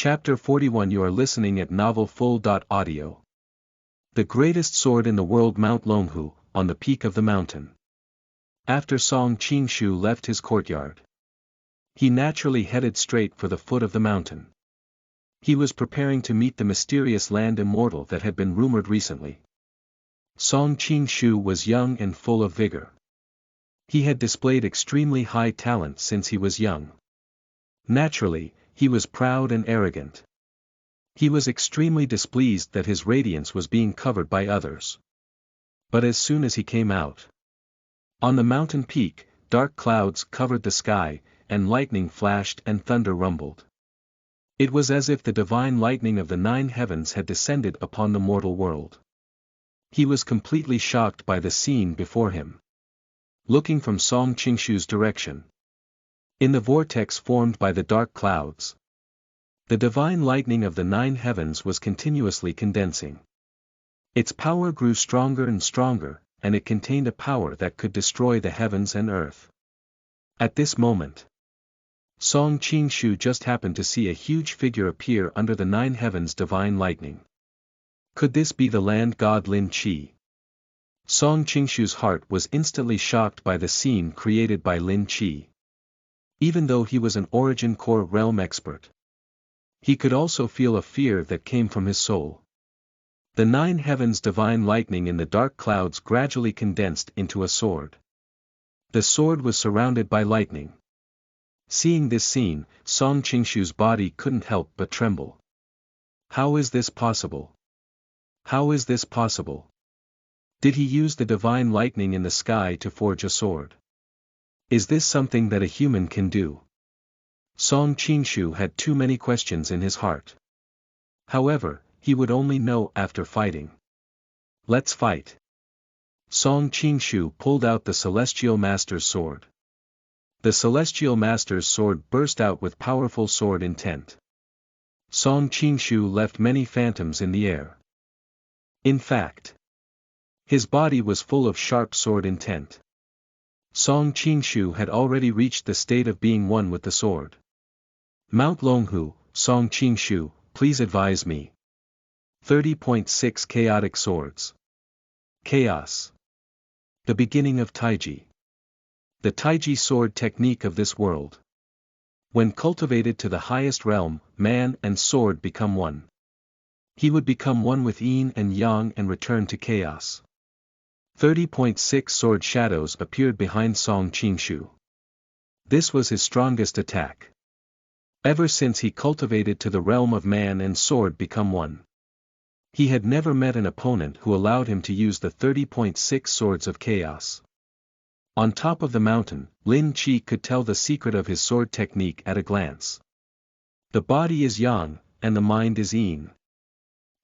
Chapter 41. You are listening at novelfull.audio. The greatest sword in the world. Mount Longhu, on the peak of the mountain. After Song Qingshu left his courtyard, he naturally headed straight for the foot of the mountain. He was preparing to meet the mysterious land immortal that had been rumored recently. Song Qingshu was young and full of vigor. He had displayed extremely high talent since he was young. Naturally, he was proud and arrogant. He was extremely displeased that his radiance was being covered by others. But as soon as he came out on the mountain peak, dark clouds covered the sky, and lightning flashed and thunder rumbled. It was as if the divine lightning of the 9 heavens had descended upon the mortal world. He was completely shocked by the scene before him. Looking from Song Qingshu's direction, in the vortex formed by the dark clouds, the divine lightning of the 9 heavens was continuously condensing. Its power grew stronger and stronger, and it contained a power that could destroy the heavens and earth. At this moment, Song Qingshu just happened to see a huge figure appear under the 9 heavens' divine lightning. Could this be the land god Lin Qi? Song Qingshu's heart was instantly shocked by the scene created by Lin Qi. Even though he was an origin core realm expert, he could also feel a fear that came from his soul. The 9 heavens' divine lightning in the dark clouds gradually condensed into a sword. The sword was surrounded by lightning. Seeing this scene, Song Qingshu's body couldn't help but tremble. How is this possible? How is this possible? Did he use the divine lightning in the sky to forge a sword? Is this something that a human can do? Song Qingshu had too many questions in his heart. However, he would only know after fighting. Let's fight. Song Qingshu pulled out the Celestial Master's sword. The Celestial Master's sword burst out with powerful sword intent. Song Qingshu left many phantoms in the air. In fact, his body was full of sharp sword intent. Song Qingshu had already reached the state of being one with the sword. Mount Longhu, Song Qingshu, please advise me. 30.6 Chaotic Swords. Chaos. The beginning of Taiji. The Taiji sword technique of this world. When cultivated to the highest realm, man and sword become one. He would become one with yin and yang and return to chaos. 30.6 sword shadows appeared behind Song Qingshu. This was his strongest attack. Ever since he cultivated to the realm of man and sword become one, he had never met an opponent who allowed him to use the 30.6 swords of chaos. On top of the mountain, Lin Qi could tell the secret of his sword technique at a glance. The body is yang, and the mind is yin.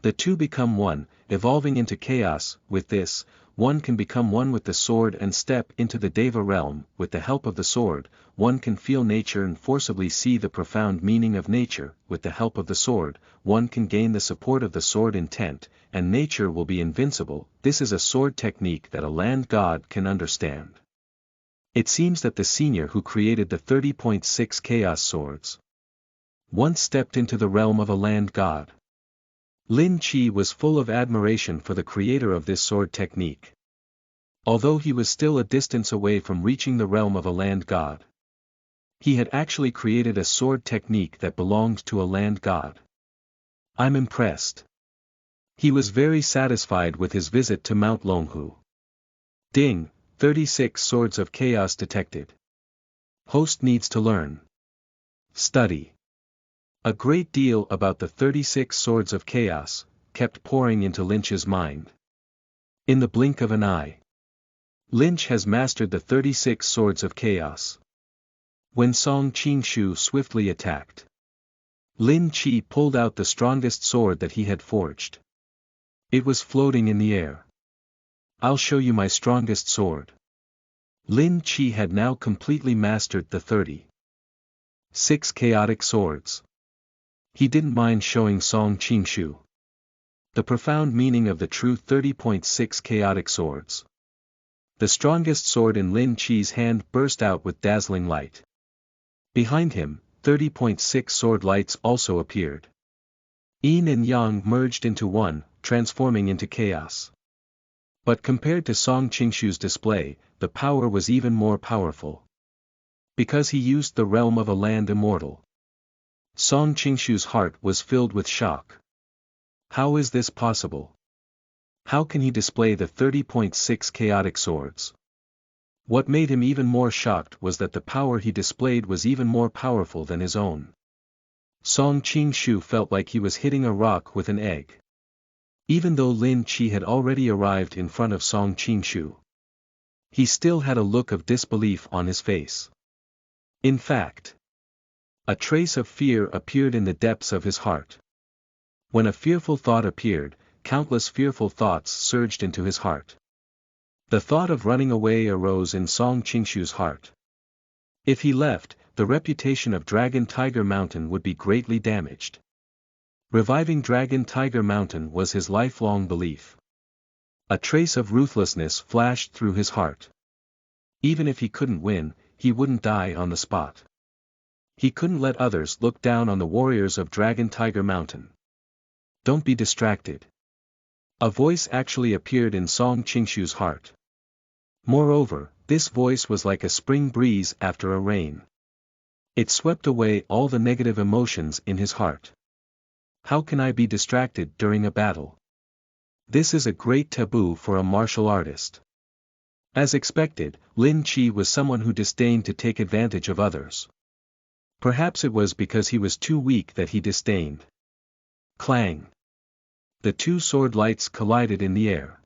The two become one, evolving into chaos. With this, one can become one with the sword and step into the Deva realm. With the help of the sword, one can feel nature and forcibly see the profound meaning of nature. With the help of the sword, one can gain the support of the sword intent, and nature will be invincible. This is a sword technique that a land god can understand. It seems that the senior who created the 30.6 chaos swords once stepped into the realm of a land god. Lin Qi was full of admiration for the creator of this sword technique. Although he was still a distance away from reaching the realm of a land god, he had actually created a sword technique that belonged to a land god. I'm impressed. He was very satisfied with his visit to Mount Longhu. Ding, 36 swords of chaos detected. Host needs to learn. Study. A great deal about the 36 swords of chaos kept pouring into Lynch's mind. In the blink of an eye, Lynch has mastered the 36 swords of chaos. When Song Qingshu swiftly attacked, Lin Qi pulled out the strongest sword that he had forged. It was floating in the air. I'll show you my strongest sword. Lin Qi had now completely mastered the 36 chaotic swords. He didn't mind showing Song Qingshu the profound meaning of the true 30.6 chaotic swords. The strongest sword in Lin Qi's hand burst out with dazzling light. Behind him, 30.6 sword lights also appeared. Yin and Yang merged into one, transforming into chaos. But compared to Song Qingshu's display, the power was even more powerful. Because he used the realm of a land immortal. Song Qingshu's heart was filled with shock. How is this possible? How can he display the 30.6 chaotic swords? What made him even more shocked was that the power he displayed was even more powerful than his own. Song Qingshu felt like he was hitting a rock with an egg. Even though Lin Qi had already arrived in front of Song Qingshu, he still had a look of disbelief on his face. In fact, a trace of fear appeared in the depths of his heart. When a fearful thought appeared, countless fearful thoughts surged into his heart. The thought of running away arose in Song Qingshu's heart. If he left, the reputation of Dragon Tiger Mountain would be greatly damaged. Reviving Dragon Tiger Mountain was his lifelong belief. A trace of ruthlessness flashed through his heart. Even if he couldn't win, he wouldn't die on the spot. He couldn't let others look down on the warriors of Dragon Tiger Mountain. Don't be distracted. A voice actually appeared in Song Qingshu's heart. Moreover, this voice was like a spring breeze after a rain. It swept away all the negative emotions in his heart. How can I be distracted during a battle? This is a great taboo for a martial artist. As expected, Lin Qi was someone who disdained to take advantage of others. Perhaps it was because he was too weak that he disdained. Clang! The two sword lights collided in the air.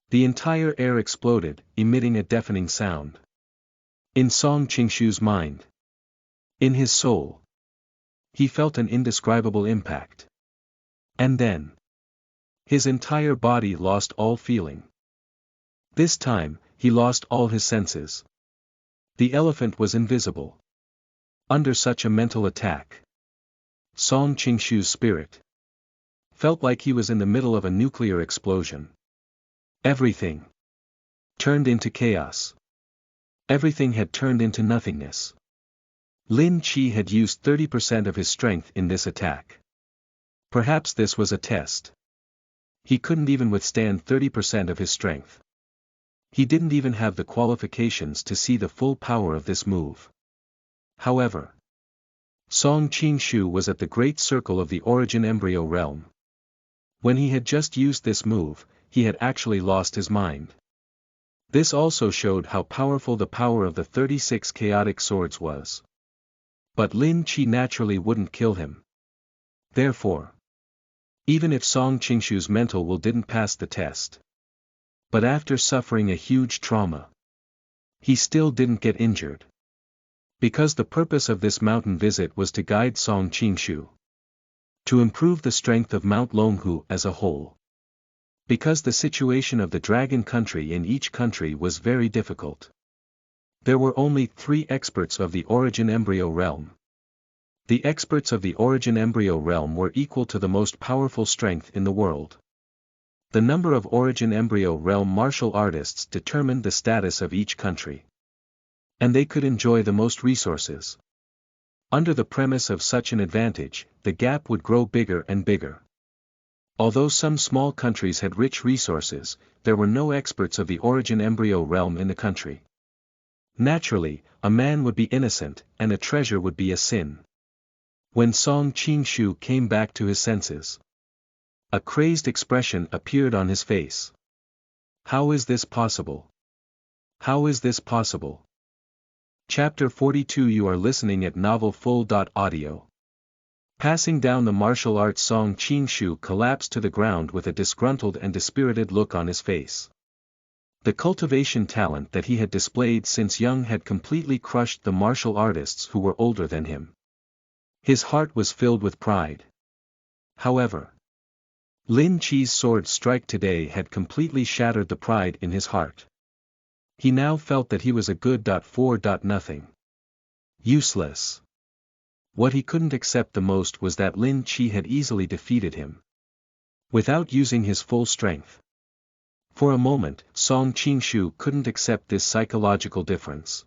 The entire air exploded, emitting a deafening sound. In Song Qingshu's mind. In his soul. He felt an indescribable impact. And then. His entire body lost all feeling. This time, he lost all his senses. The elephant was invisible. Under such a mental attack, Song Qingshu's spirit felt like he was in the middle of a nuclear explosion. Everything turned into chaos. Everything had turned into nothingness. Lin Qi had used 30% of his strength in this attack. Perhaps this was a test. He couldn't even withstand 30% of his strength. He didn't even have the qualifications to see the full power of this move. However, Song Qingshu was at the great circle of the origin embryo realm. When he had just used this move, he had actually lost his mind. This also showed how powerful the power of the 36 chaotic swords was. But Lin Qi naturally wouldn't kill him. Therefore, even if Song Qingshu's mental will didn't pass the test. But after suffering a huge trauma, he still didn't get injured. Because the purpose of this mountain visit was to guide Song Qingshu to improve the strength of Mount Longhu as a whole. Because the situation of the dragon country in each country was very difficult. There were only 3 experts of the origin embryo realm. The experts of the origin embryo realm were equal to the most powerful strength in the world. The number of origin embryo realm martial artists determined the status of each country. And they could enjoy the most resources. Under the premise of such an advantage, the gap would grow bigger and bigger. Although some small countries had rich resources, there were no experts of the origin embryo realm in the country. Naturally, a man would be innocent, and a treasure would be a sin. When Song Qingshu came back to his senses, a crazed expression appeared on his face. How is this possible? How is this possible? Chapter 42. You are listening at novelfull.audio. Passing down the martial arts, Song Qingshu collapsed to the ground with a disgruntled and dispirited look on his face. The cultivation talent that he had displayed since young had completely crushed the martial artists who were older than him. His heart was filled with pride. However, Lin Qi's sword strike today had completely shattered the pride in his heart. He now felt that he was a good for nothing. Useless. What he couldn't accept the most was that Lin Qi had easily defeated him without using his full strength. For a moment, Song Qingshu couldn't accept this psychological difference.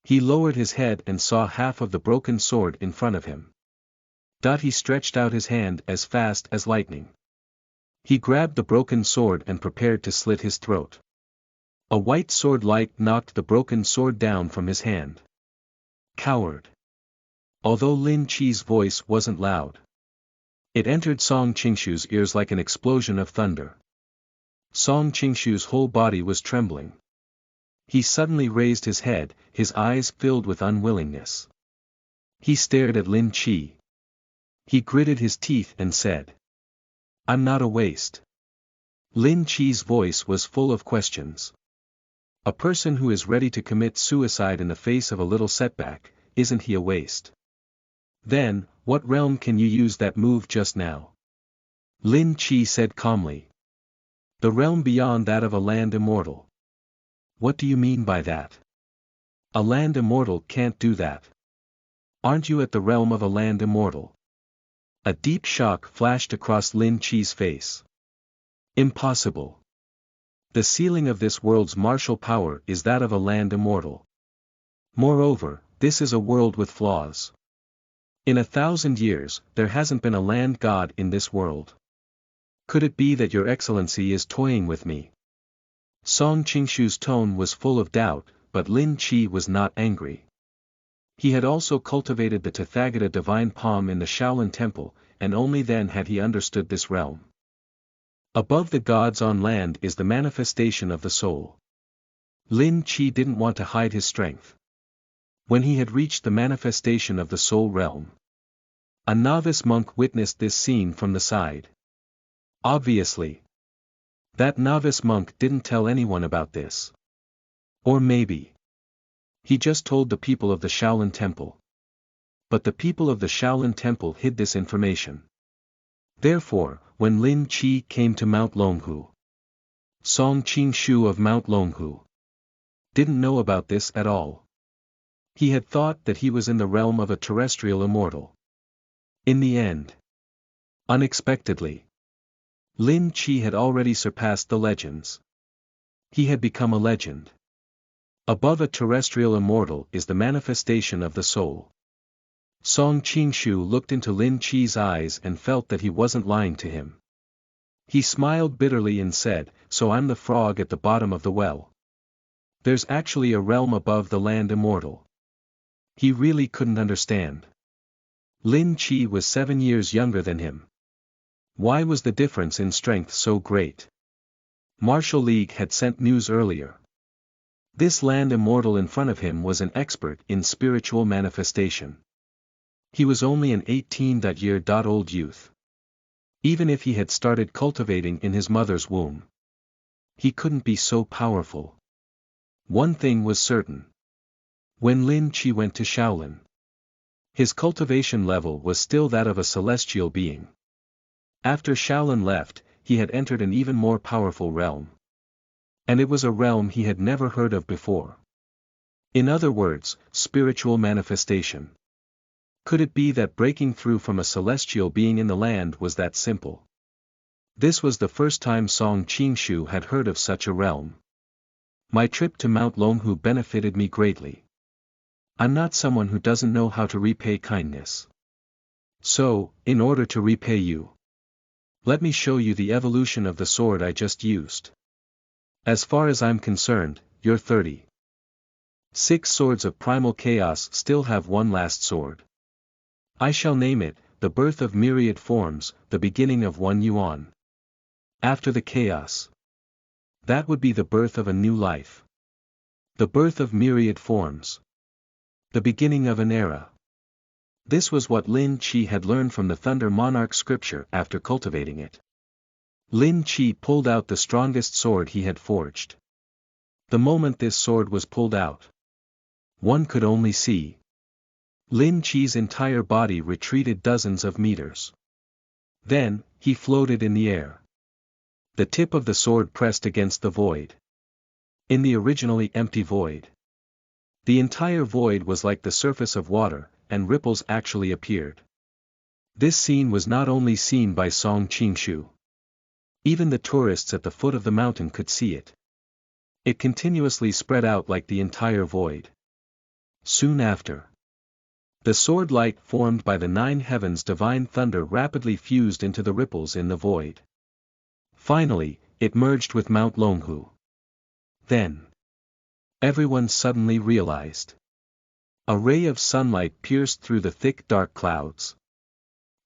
He lowered his head and saw half of the broken sword in front of him. He stretched out his hand as fast as lightning. He grabbed the broken sword and prepared to slit his throat. A white sword light knocked the broken sword down from his hand. Coward. Although Lin Chi's voice wasn't loud, it entered Song Qingshu's ears like an explosion of thunder. Song Qingshu's whole body was trembling. He suddenly raised his head, his eyes filled with unwillingness. He stared at Lin Chi. He gritted his teeth and said, "I'm not a waste." Lin Chi's voice was full of questions. A person who is ready to commit suicide in the face of a little setback, isn't he a waste? Then, what realm can you use that move just now? Lin Chi said calmly. The realm beyond that of a land immortal. What do you mean by that? A land immortal can't do that. Aren't you at the realm of a land immortal? A deep shock flashed across Lin Chi's face. Impossible. The ceiling of this world's martial power is that of a land immortal. Moreover, this is a world with flaws. In 1,000 years, there hasn't been a land god in this world. Could it be that your excellency is toying with me? Song Qingshu's tone was full of doubt, but Lin Chi was not angry. He had also cultivated the Tathagata divine palm in the Shaolin temple, and only then had he understood this realm. Above the gods on land is the manifestation of the soul. Lin Chi didn't want to hide his strength. When he had reached the manifestation of the soul realm, a novice monk witnessed this scene from the side. Obviously, that novice monk didn't tell anyone about this. Or maybe he just told the people of the Shaolin temple. But the people of the Shaolin temple hid this information. Therefore, when Lin Chi came to Mount Longhu, Song Qingshu of Mount Longhu didn't know about this at all. He had thought that he was in the realm of a terrestrial immortal. In the end, unexpectedly, Lin Chi had already surpassed the legends. He had become a legend. Above a terrestrial immortal is the manifestation of the soul. Song Qingshu looked into Lin Chi's eyes and felt that he wasn't lying to him. He smiled bitterly and said, "So I'm the frog at the bottom of the well. There's actually a realm above the land immortal." He really couldn't understand. Lin Chi was 7 years younger than him. Why was the difference in strength so great? Martial League had sent news earlier. This land immortal in front of him was an expert in spiritual manifestation. He was only an 18-year-old youth. Even if he had started cultivating in his mother's womb, he couldn't be so powerful. One thing was certain. When Lin Chi went to Shaolin, his cultivation level was still that of a celestial being. After Shaolin left, he had entered an even more powerful realm. And it was a realm he had never heard of before. In other words, spiritual manifestation. Could it be that breaking through from a celestial being in the land was that simple? This was the first time Song Qingshu had heard of such a realm. My trip to Mount Longhu benefited me greatly. I'm not someone who doesn't know how to repay kindness. So, in order to repay you, let me show you the evolution of the sword I just used. As far as I'm concerned, your 36 swords of primal chaos still have one last sword. I shall name it, the birth of myriad forms, the beginning of one yuan. After the chaos, that would be the birth of a new life. The birth of myriad forms. The beginning of an era. This was what Lin Chi had learned from the Thunder Monarch scripture after cultivating it. Lin Chi pulled out the strongest sword he had forged. The moment this sword was pulled out, one could only see Lin Chi's entire body retreated dozens of meters. Then, he floated in the air. The tip of the sword pressed against the void. In the originally empty void, the entire void was like the surface of water, and ripples actually appeared. This scene was not only seen by Song Qingshu. Even the tourists at the foot of the mountain could see it. It continuously spread out like the entire void. Soon after, the sword light formed by the 9 heavens' divine thunder rapidly fused into the ripples in the void. Finally, it merged with Mount Longhu. Then, everyone suddenly realized. A ray of sunlight pierced through the thick dark clouds.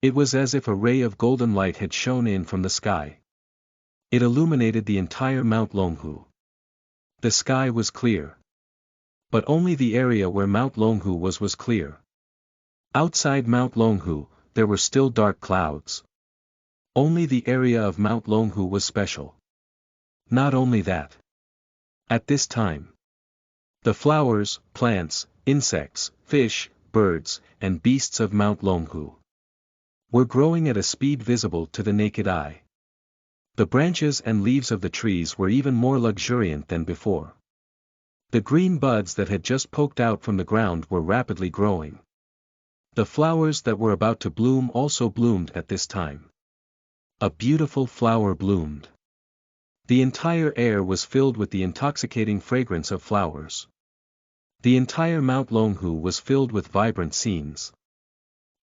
It was as if a ray of golden light had shone in from the sky. It illuminated the entire Mount Longhu. The sky was clear. But only the area where Mount Longhu was clear. Outside Mount Longhu, there were still dark clouds. Only the area of Mount Longhu was special. Not only that. At this time, the flowers, plants, insects, fish, birds, and beasts of Mount Longhu were growing at a speed visible to the naked eye. The branches and leaves of the trees were even more luxuriant than before. The green buds that had just poked out from the ground were rapidly growing. The flowers that were about to bloom also bloomed at this time. A beautiful flower bloomed. The entire air was filled with the intoxicating fragrance of flowers. The entire Mount Longhu was filled with vibrant scenes.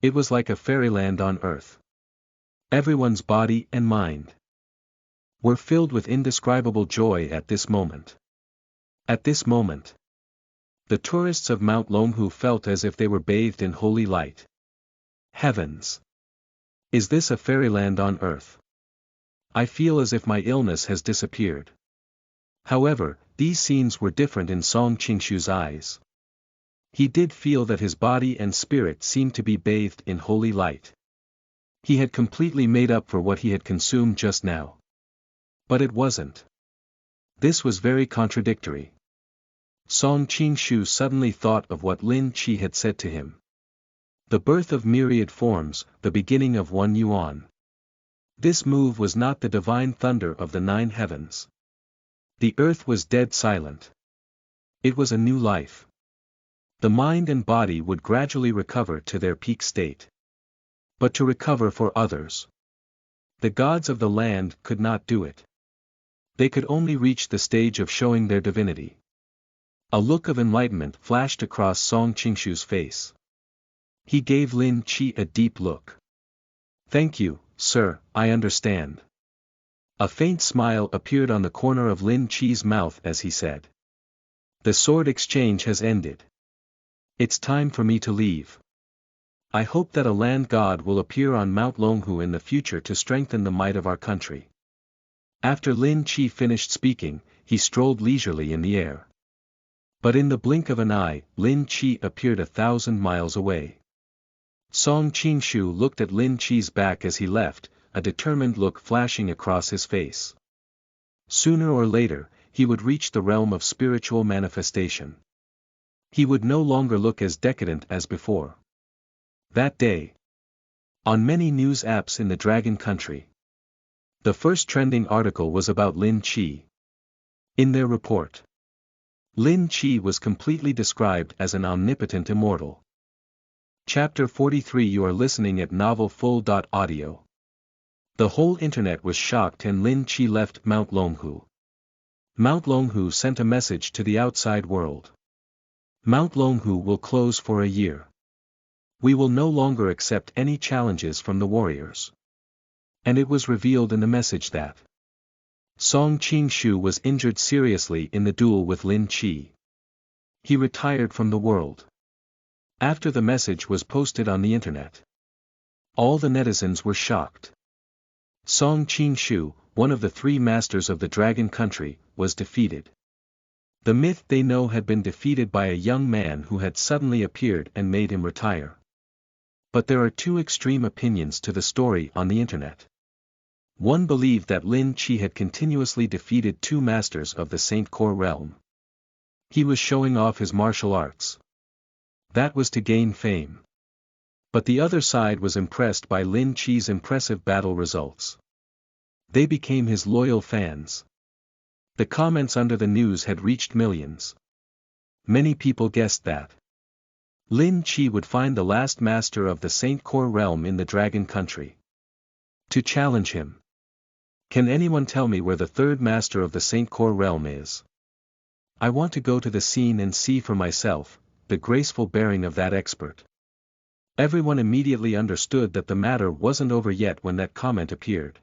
It was like a fairyland on earth. Everyone's body and mind were filled with indescribable joy at this moment. At this moment, the tourists of Mount Longhu felt as if they were bathed in holy light. Heavens! Is this a fairyland on earth? I feel as if my illness has disappeared. However, these scenes were different in Song Qingshu's eyes. He did feel that his body and spirit seemed to be bathed in holy light. He had completely made up for what he had consumed just now. But it wasn't. This was very contradictory. Song Qingshu suddenly thought of what Lin Qi had said to him. The birth of myriad forms, the beginning of one yuan. This move was not the divine thunder of the 9 heavens. The earth was dead silent. It was a new life. The mind and body would gradually recover to their peak state. But to recover for others, the gods of the land could not do it. They could only reach the stage of showing their divinity. A look of enlightenment flashed across Song Qingshu's face. He gave Lin Qi a deep look. "Thank you, sir, I understand." A faint smile appeared on the corner of Lin Qi's mouth as he said. "The sword exchange has ended. It's time for me to leave. I hope that a land god will appear on Mount Longhu in the future to strengthen the might of our country." After Lin Qi finished speaking, he strolled leisurely in the air. But in the blink of an eye, Lin Qi appeared 1,000 miles away. Song Qingshu looked at Lin Qi's back as he left, a determined look flashing across his face. Sooner or later, he would reach the realm of spiritual manifestation. He would no longer look as decadent as before. That day, on many news apps in the Dragon Country, the first trending article was about Lin Qi. In their report, Lin Qi was completely described as an omnipotent immortal. Chapter 43. You are listening at novelfull.audio. The whole internet was shocked and Lin Qi left Mount Longhu. Mount Longhu sent a message to the outside world. Mount Longhu will close for a year. We will no longer accept any challenges from the warriors. And it was revealed in the message that Song Qingshu was injured seriously in the duel with Lin Qi. He retired from the world. After the message was posted on the internet, all the netizens were shocked. Song Qingshu, one of the 3 masters of the Dragon Country, was defeated. The myth they know had been defeated by a young man who had suddenly appeared and made him retire. But there are 2 extreme opinions to the story on the internet. One believed that Lin Qi had continuously defeated 2 masters of the Saint Core realm. He was showing off his martial arts. That was to gain fame. But the other side was impressed by Lin Qi's impressive battle results. They became his loyal fans. The comments under the news had reached millions. Many people guessed that Lin Qi would find the last master of the Saint Core realm in the Dragon Country to challenge him. Can anyone tell me where the 3rd master of the Saint Core realm is? I want to go to the scene and see for myself, the graceful bearing of that expert. Everyone immediately understood that the matter wasn't over yet when that comment appeared.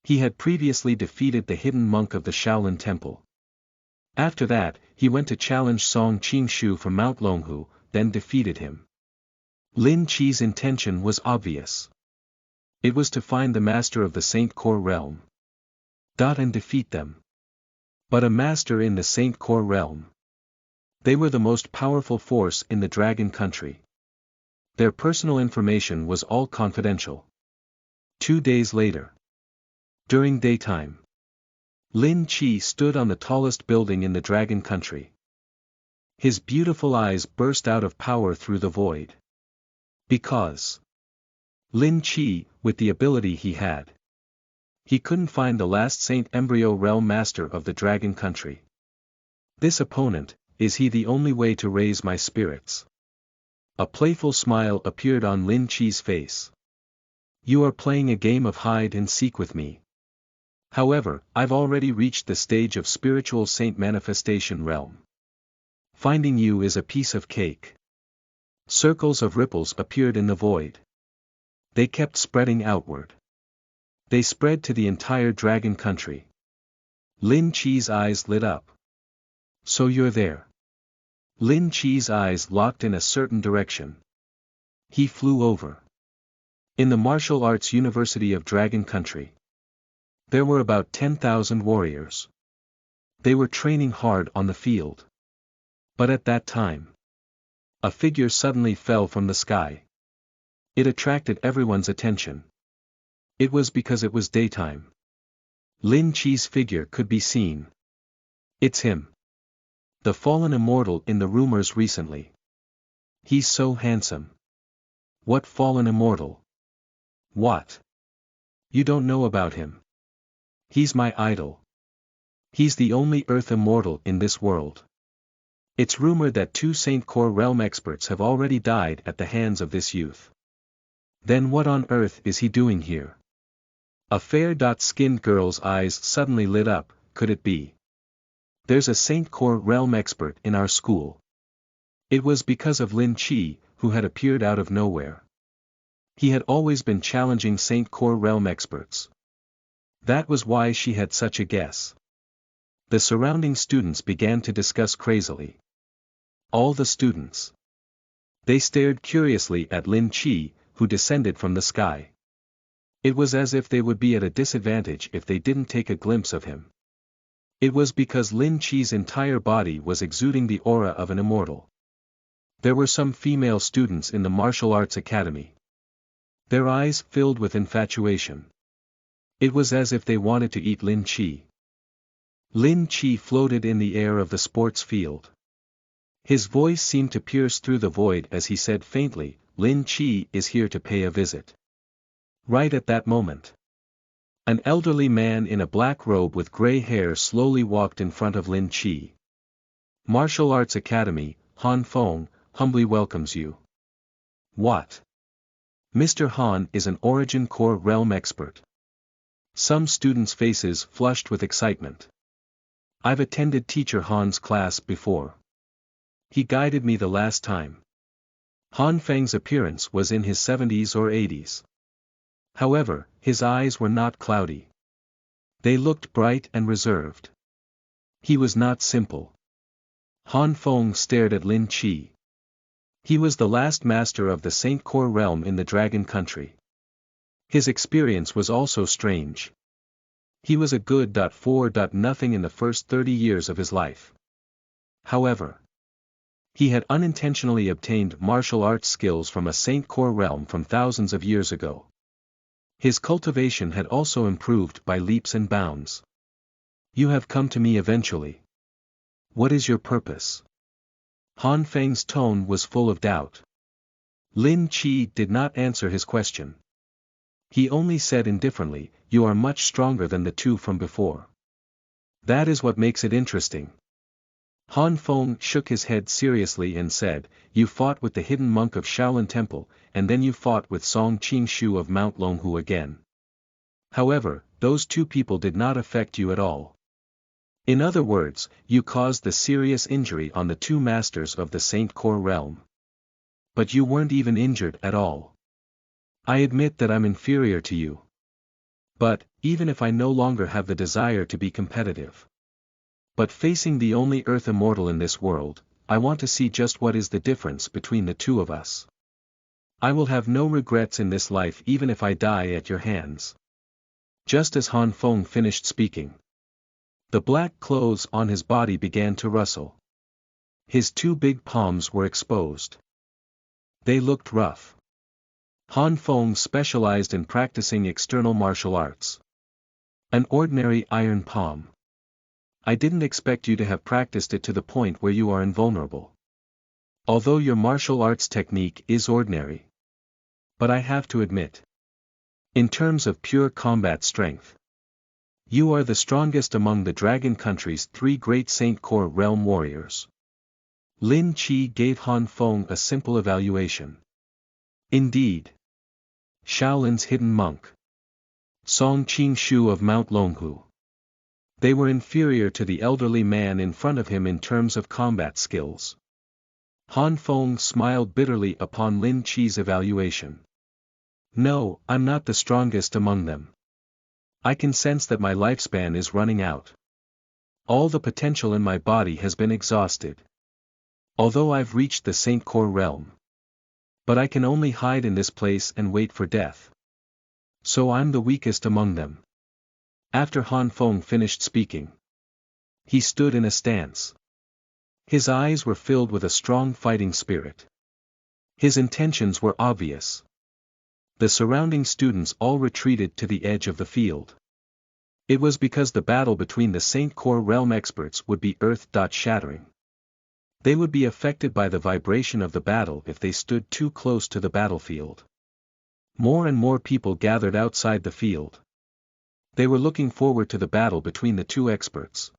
He had previously defeated the hidden monk of the Shaolin Temple. After that, he went to challenge Song Qingshu from Mount Longhu, then defeated him. Lin Chi's intention was obvious. It was to find the master of the Saint Core realm. And defeat them. But a master in the Saint Core realm. They were the most powerful force in the Dragon Country. Their personal information was all confidential. 2 days later. During daytime. Lin Chi stood on the tallest building in the Dragon Country. His beautiful eyes burst out of power through the void. Because Lin Chi, with the ability he had, he couldn't find the last Saint Embryo Realm Master of the Dragon Country. This opponent, is he the only way to raise my spirits? A playful smile appeared on Lin Chi's face. You are playing a game of hide and seek with me. However, I've already reached the stage of spiritual saint manifestation realm. Finding you is a piece of cake. Circles of ripples appeared in the void. They kept spreading outward. They spread to the entire Dragon Country. Lin Chi's eyes lit up. So you're there. Lin Chi's eyes locked in a certain direction. He flew over. In the Martial Arts University of Dragon Country. There were about 10,000 warriors. They were training hard on the field. But at that time, a figure suddenly fell from the sky. It attracted everyone's attention. It was because it was daytime. Lin Chi's figure could be seen. It's him. The fallen immortal in the rumors recently. He's so handsome. What fallen immortal? What? You don't know about him. He's my idol. He's the only Earth immortal in this world. It's rumored that 2 Saint Core realm experts have already died at the hands of this youth. Then what on earth is he doing here? A fair-skinned girl's eyes suddenly lit up. Could it be? There's a Saint Core realm expert in our school. It was because of Lin Chi, who had appeared out of nowhere. He had always been challenging Saint Core realm experts. That was why she had such a guess. The surrounding students began to discuss crazily. All the students. They stared curiously at Lin Chi, who descended from the sky. It was as if they would be at a disadvantage if they didn't take a glimpse of him. It was because Lin Chi's entire body was exuding the aura of an immortal. There were some female students in the martial arts academy. Their eyes filled with infatuation. It was as if they wanted to eat Lin Chi. Lin Chi floated in the air of the sports field. His voice seemed to pierce through the void as he said faintly, Lin Chi is here to pay a visit. Right at that moment. An elderly man in a black robe with gray hair slowly walked in front of Lin Chi. Martial Arts Academy, Han Feng, humbly welcomes you. What? Mr. Han is an Origin Core realm expert. Some students' faces flushed with excitement. I've attended Teacher Han's class before. He guided me the last time. Han Feng's appearance was in his 70s or 80s. However, his eyes were not cloudy. They looked bright and reserved. He was not simple. Han Feng stared at Lin Chi. He was the last master of the Saint Core realm in the Dragon Country. His experience was also strange. He was a good for nothing in the first 30 years of his life. However, he had unintentionally obtained martial arts skills from a Saint Core realm from thousands of years ago. His cultivation had also improved by leaps and bounds. You have come to me eventually. What is your purpose? Han Feng's tone was full of doubt. Lin Chi did not answer his question. He only said indifferently, you are much stronger than the 2 from before. That is what makes it interesting. Han Feng shook his head seriously and said, you fought with the hidden monk of Shaolin Temple, and then you fought with Song Qingshu of Mount Longhu again. However, those 2 people did not affect you at all. In other words, you caused the serious injury on the two masters of the Saint Core realm. But you weren't even injured at all. I admit that I'm inferior to you. But, even if I no longer have the desire to be competitive. But facing the only Earth immortal in this world, I want to see just what is the difference between the two of us. I will have no regrets in this life even if I die at your hands. Just as Han Feng finished speaking, the black clothes on his body began to rustle. His two big palms were exposed. They looked rough. Han Feng specialized in practicing external martial arts. An ordinary iron palm. I didn't expect you to have practiced it to the point where you are invulnerable. Although your martial arts technique is ordinary. But I have to admit. In terms of pure combat strength, you are the strongest among the Dragon Country's three great Saint Core realm warriors. Lin Qi gave Han Feng a simple evaluation. Indeed. Shaolin's hidden monk. Song Qingshu of Mount Longhu. They were inferior to the elderly man in front of him in terms of combat skills. Han Feng smiled bitterly upon Lin Qi's evaluation. No, I'm not the strongest among them. I can sense that my lifespan is running out. All the potential in my body has been exhausted. Although I've reached the Saint Core realm. But I can only hide in this place and wait for death. So I'm the weakest among them. After Han Feng finished speaking, he stood in a stance. His eyes were filled with a strong fighting spirit. His intentions were obvious. The surrounding students all retreated to the edge of the field. It was because the battle between the Saint Core realm experts would be earth-shattering. They would be affected by the vibration of the battle if they stood too close to the battlefield. More and more people gathered outside the field. They were looking forward to the battle between the two experts.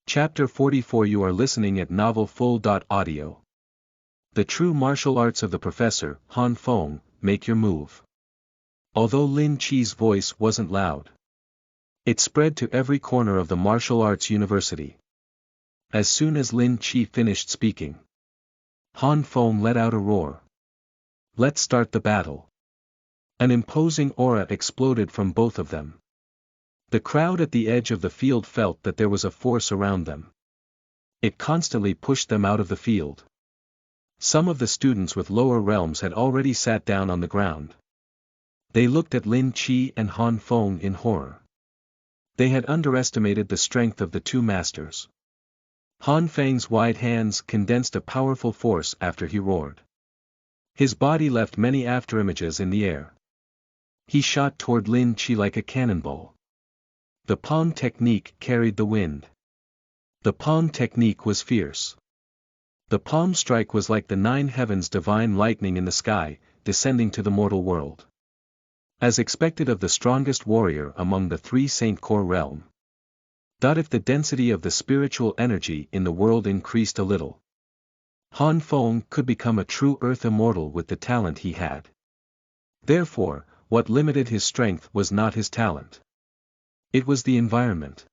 Chapter 44. You are listening at novelfull.audio. The true martial arts of the professor, Han Feng, make your move. Although Lin Qi's voice wasn't loud, it spread to every corner of the martial arts university. As soon as Lin Qi finished speaking, Han Feng let out a roar. Let's start the battle. An imposing aura exploded from both of them. The crowd at the edge of the field felt that there was a force around them. It constantly pushed them out of the field. Some of the students with lower realms had already sat down on the ground. They looked at Lin Qi and Han Feng in horror. They had underestimated the strength of the two masters. Han Feng's wide hands condensed a powerful force after he roared. His body left many afterimages in the air. He shot toward Lin Qi like a cannonball. The palm technique carried the wind. The palm technique was fierce. The palm strike was like the nine heavens' divine lightning in the sky, descending to the mortal world. As expected of the strongest warrior among the three Saint Core realm. If the density of the spiritual energy in the world increased a little, Han Feng could become a true earth immortal with the talent he had. Therefore, what limited his strength was not his talent. It was the environment.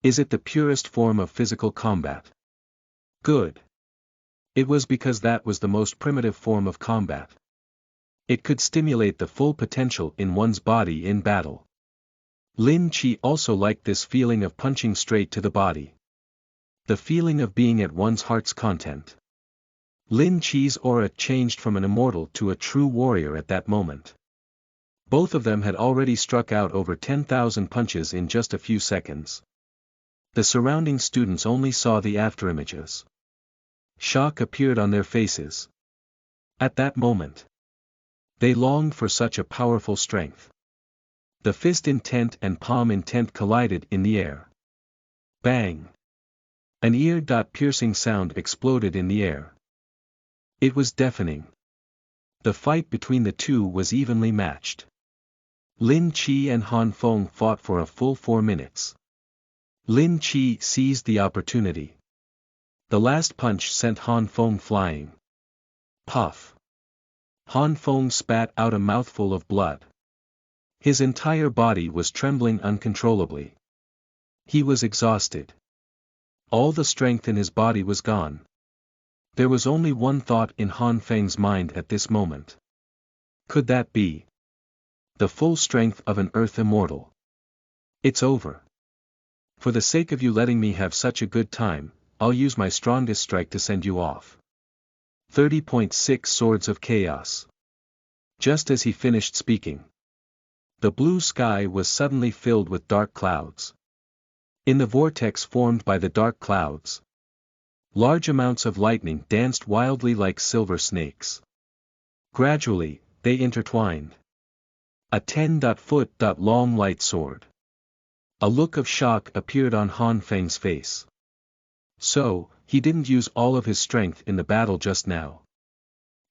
Is it the purest form of physical combat? Good. It was because that was the most primitive form of combat. It could stimulate the full potential in one's body in battle. Lin Qi also liked this feeling of punching straight to the body. The feeling of being at one's heart's content. Lin Qi's aura changed from an immortal to a true warrior at that moment. Both of them had already struck out over 10,000 punches in just a few seconds. The surrounding students only saw the afterimages. Shock appeared on their faces. At that moment, they longed for such a powerful strength. The fist intent and palm intent collided in the air. Bang! An ear-piercing sound exploded in the air. It was deafening. The fight between the two was evenly matched. Lin Qi and Han Feng fought for a full 4 minutes. Lin Qi seized the opportunity. The last punch sent Han Feng flying. Puff! Han Feng spat out a mouthful of blood. His entire body was trembling uncontrollably. He was exhausted. All the strength in his body was gone. There was only one thought in Han Feng's mind at this moment. Could that be the full strength of an Earth Immortal? It's over. For the sake of you letting me have such a good time, I'll use my strongest strike to send you off. 30.6 Swords of Chaos. Just as he finished speaking, the blue sky was suddenly filled with dark clouds. In the vortex formed by the dark clouds, large amounts of lightning danced wildly like silver snakes. Gradually, they intertwined. A 10-foot-long light sword. A look of shock appeared on Han Feng's face. So, he didn't use all of his strength in the battle just now.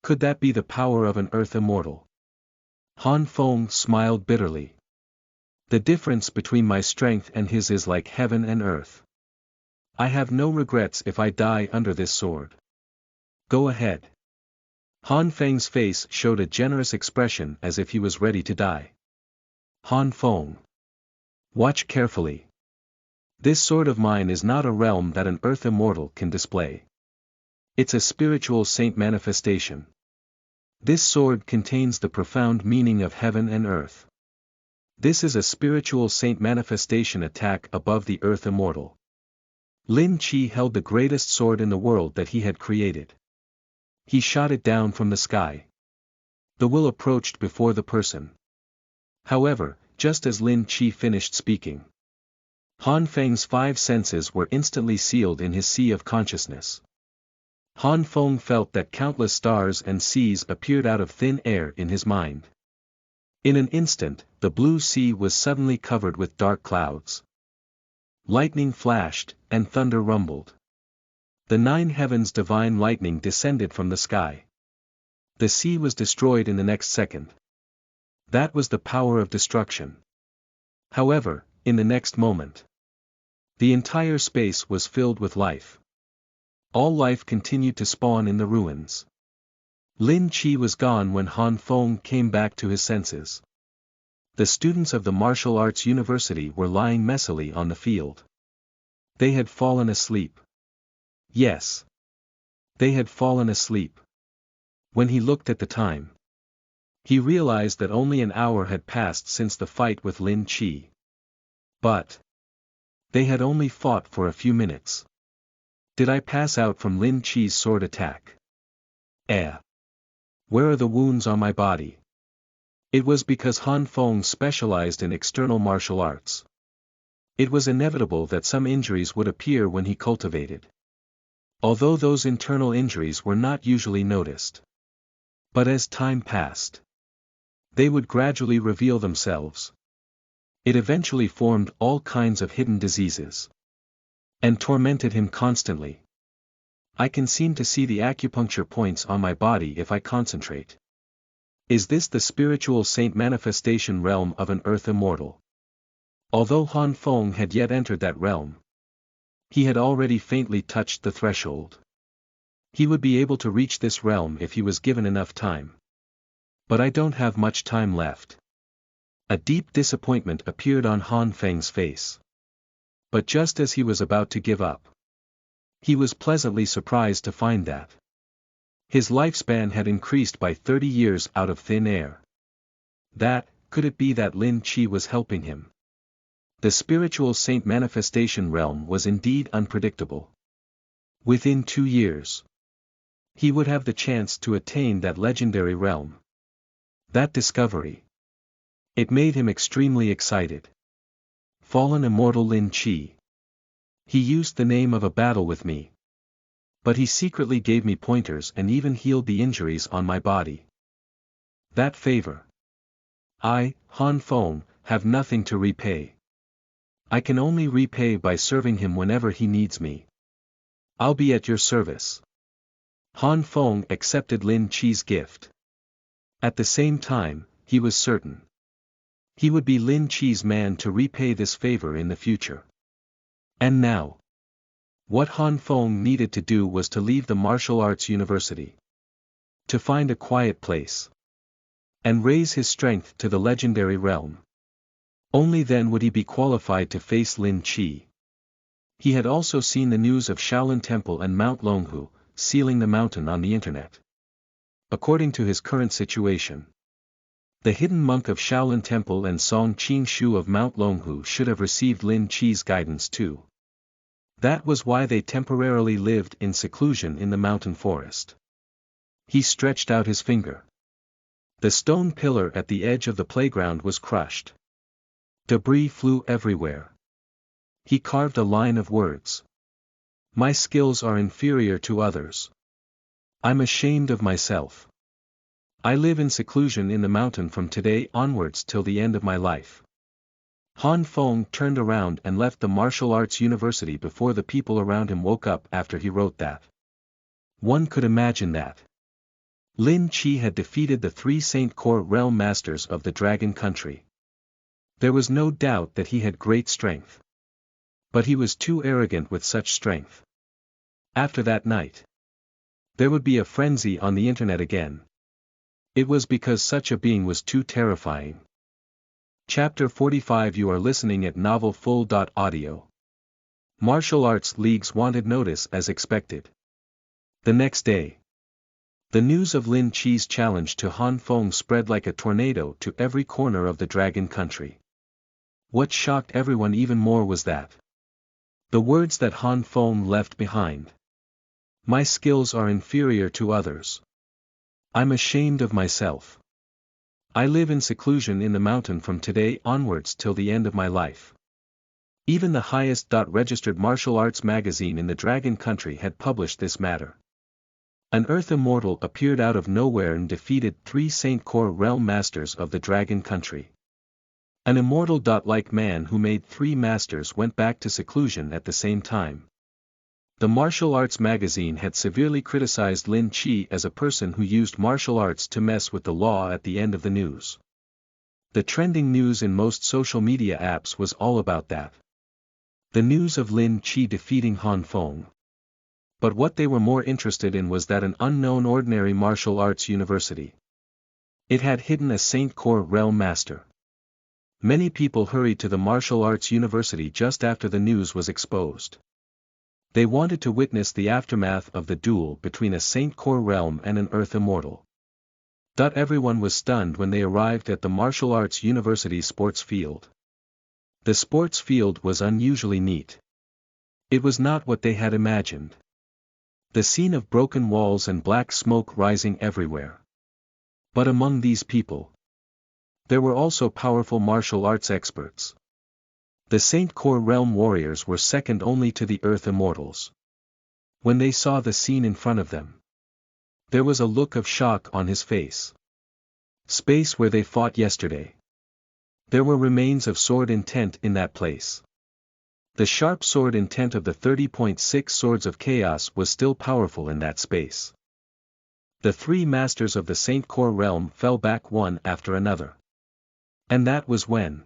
Could that be the power of an Earth Immortal? Han Feng smiled bitterly. The difference between my strength and his is like heaven and earth. I have no regrets if I die under this sword. Go ahead. Han Feng's face showed a generous expression as if he was ready to die. Han Feng. Watch carefully. This sword of mine is not a realm that an Earth Immortal can display. It's a spiritual saint manifestation. This sword contains the profound meaning of heaven and earth. This is a spiritual saint manifestation attack above the Earth Immortal. Lin Chi held the greatest sword in the world that he had created. He shot it down from the sky. The will approached before the person. However, just as Lin Chi finished speaking, Han Feng's 5 senses were instantly sealed in his sea of consciousness. Han Feng felt that countless stars and seas appeared out of thin air in his mind. In an instant, the blue sea was suddenly covered with dark clouds. Lightning flashed, and thunder rumbled. The 9 heavens divine lightning descended from the sky. The sea was destroyed in the next second. That was the power of destruction. However, in the next moment, the entire space was filled with life. All life continued to spawn in the ruins. Lin Chi was gone when Han Feng came back to his senses. The students of the martial arts university were lying messily on the field. They had fallen asleep. Yes. They had fallen asleep. When he looked at the time, he realized that only an hour had passed since the fight with Lin Chi. But they had only fought for a few minutes. Did I pass out from Lin Chi's sword attack? Where are the wounds on my body? It was because Han Feng specialized in external martial arts. It was inevitable that some injuries would appear when he cultivated. Although those internal injuries were not usually noticed. But as time passed, they would gradually reveal themselves. It eventually formed all kinds of hidden diseases. And tormented him constantly. I can seem to see the acupuncture points on my body if I concentrate. Is this the spiritual saint manifestation realm of an Earth Immortal? Although Han Feng had yet entered that realm, he had already faintly touched the threshold. He would be able to reach this realm if he was given enough time. But I don't have much time left. A deep disappointment appeared on Han Feng's face. But just as he was about to give up, he was pleasantly surprised to find that his lifespan had increased by 30 years out of thin air. Could it be that Lin Chi was helping him? The spiritual saint manifestation realm was indeed unpredictable. Within 2 years, he would have the chance to attain that legendary realm. That discovery, it made him extremely excited. Fallen immortal Lin Chi. He used the name of a battle with me. But he secretly gave me pointers and even healed the injuries on my body. That favor. I, Han Feng, have nothing to repay. I can only repay by serving him whenever he needs me. I'll be at your service. Han Feng accepted Lin Chi's gift. At the same time, he was certain he would be Lin Chi's man to repay this favor in the future. And now, what Han Feng needed to do was to leave the martial arts university. To find a quiet place. And raise his strength to the legendary realm. Only then would he be qualified to face Lin Chi. He had also seen the news of Shaolin Temple and Mount Longhu, sealing the mountain on the internet. According to his current situation, the hidden monk of Shaolin Temple and Song Qing-shu of Mount Longhu should have received Lin Chi's guidance too. That was why they temporarily lived in seclusion in the mountain forest. He stretched out his finger. The stone pillar at the edge of the playground was crushed. Debris flew everywhere. He carved a line of words. My skills are inferior to others. I'm ashamed of myself. I live in seclusion in the mountain from today onwards till the end of my life. Han Feng turned around and left the martial arts university before the people around him woke up after he wrote that. One could imagine that Lin Chi had defeated the 3 Saint Core realm masters of the Dragon Country. There was no doubt that he had great strength. But he was too arrogant with such strength. After that night, there would be a frenzy on the internet again. It was because such a being was too terrifying. Chapter 45. You are listening at novelfull.audio. Martial Arts League's wanted notice as expected. The next day, the news of Lin Chi's challenge to Han Feng spread like a tornado to every corner of the Dragon Country. What shocked everyone even more was that the words that Han Feng left behind. My skills are inferior to others. I'm ashamed of myself. I live in seclusion in the mountain from today onwards till the end of my life. Even the highest registered martial arts magazine in the Dragon Country had published this matter. An Earth Immortal appeared out of nowhere and defeated 3 Saint Core realm masters of the Dragon Country. An immortal like man who made 3 masters went back to seclusion at the same time. The martial arts magazine had severely criticized Lin Chi as a person who used martial arts to mess with the law at the end of the news. The trending news in most social media apps was all about that. The news of Lin Chi defeating Han Feng. But what they were more interested in was that an unknown ordinary martial arts university. It had hidden a Saint Core realm master. Many people hurried to the martial arts university just after the news was exposed. They wanted to witness the aftermath of the duel between a Saint Core realm and an Earth Immortal. Everyone was stunned when they arrived at the martial arts university sports field. The sports field was unusually neat. It was not what they had imagined. The scene of broken walls and black smoke rising everywhere. But among these people, there were also powerful martial arts experts. The Saint Core realm warriors were second only to the Earth Immortals. When they saw the scene in front of them, there was a look of shock on his face. Space where they fought yesterday. There were remains of sword intent in that place. The sharp sword intent of the 30.6 swords of chaos was still powerful in that space. The 3 masters of the Saint Core realm fell back one after another. And that was when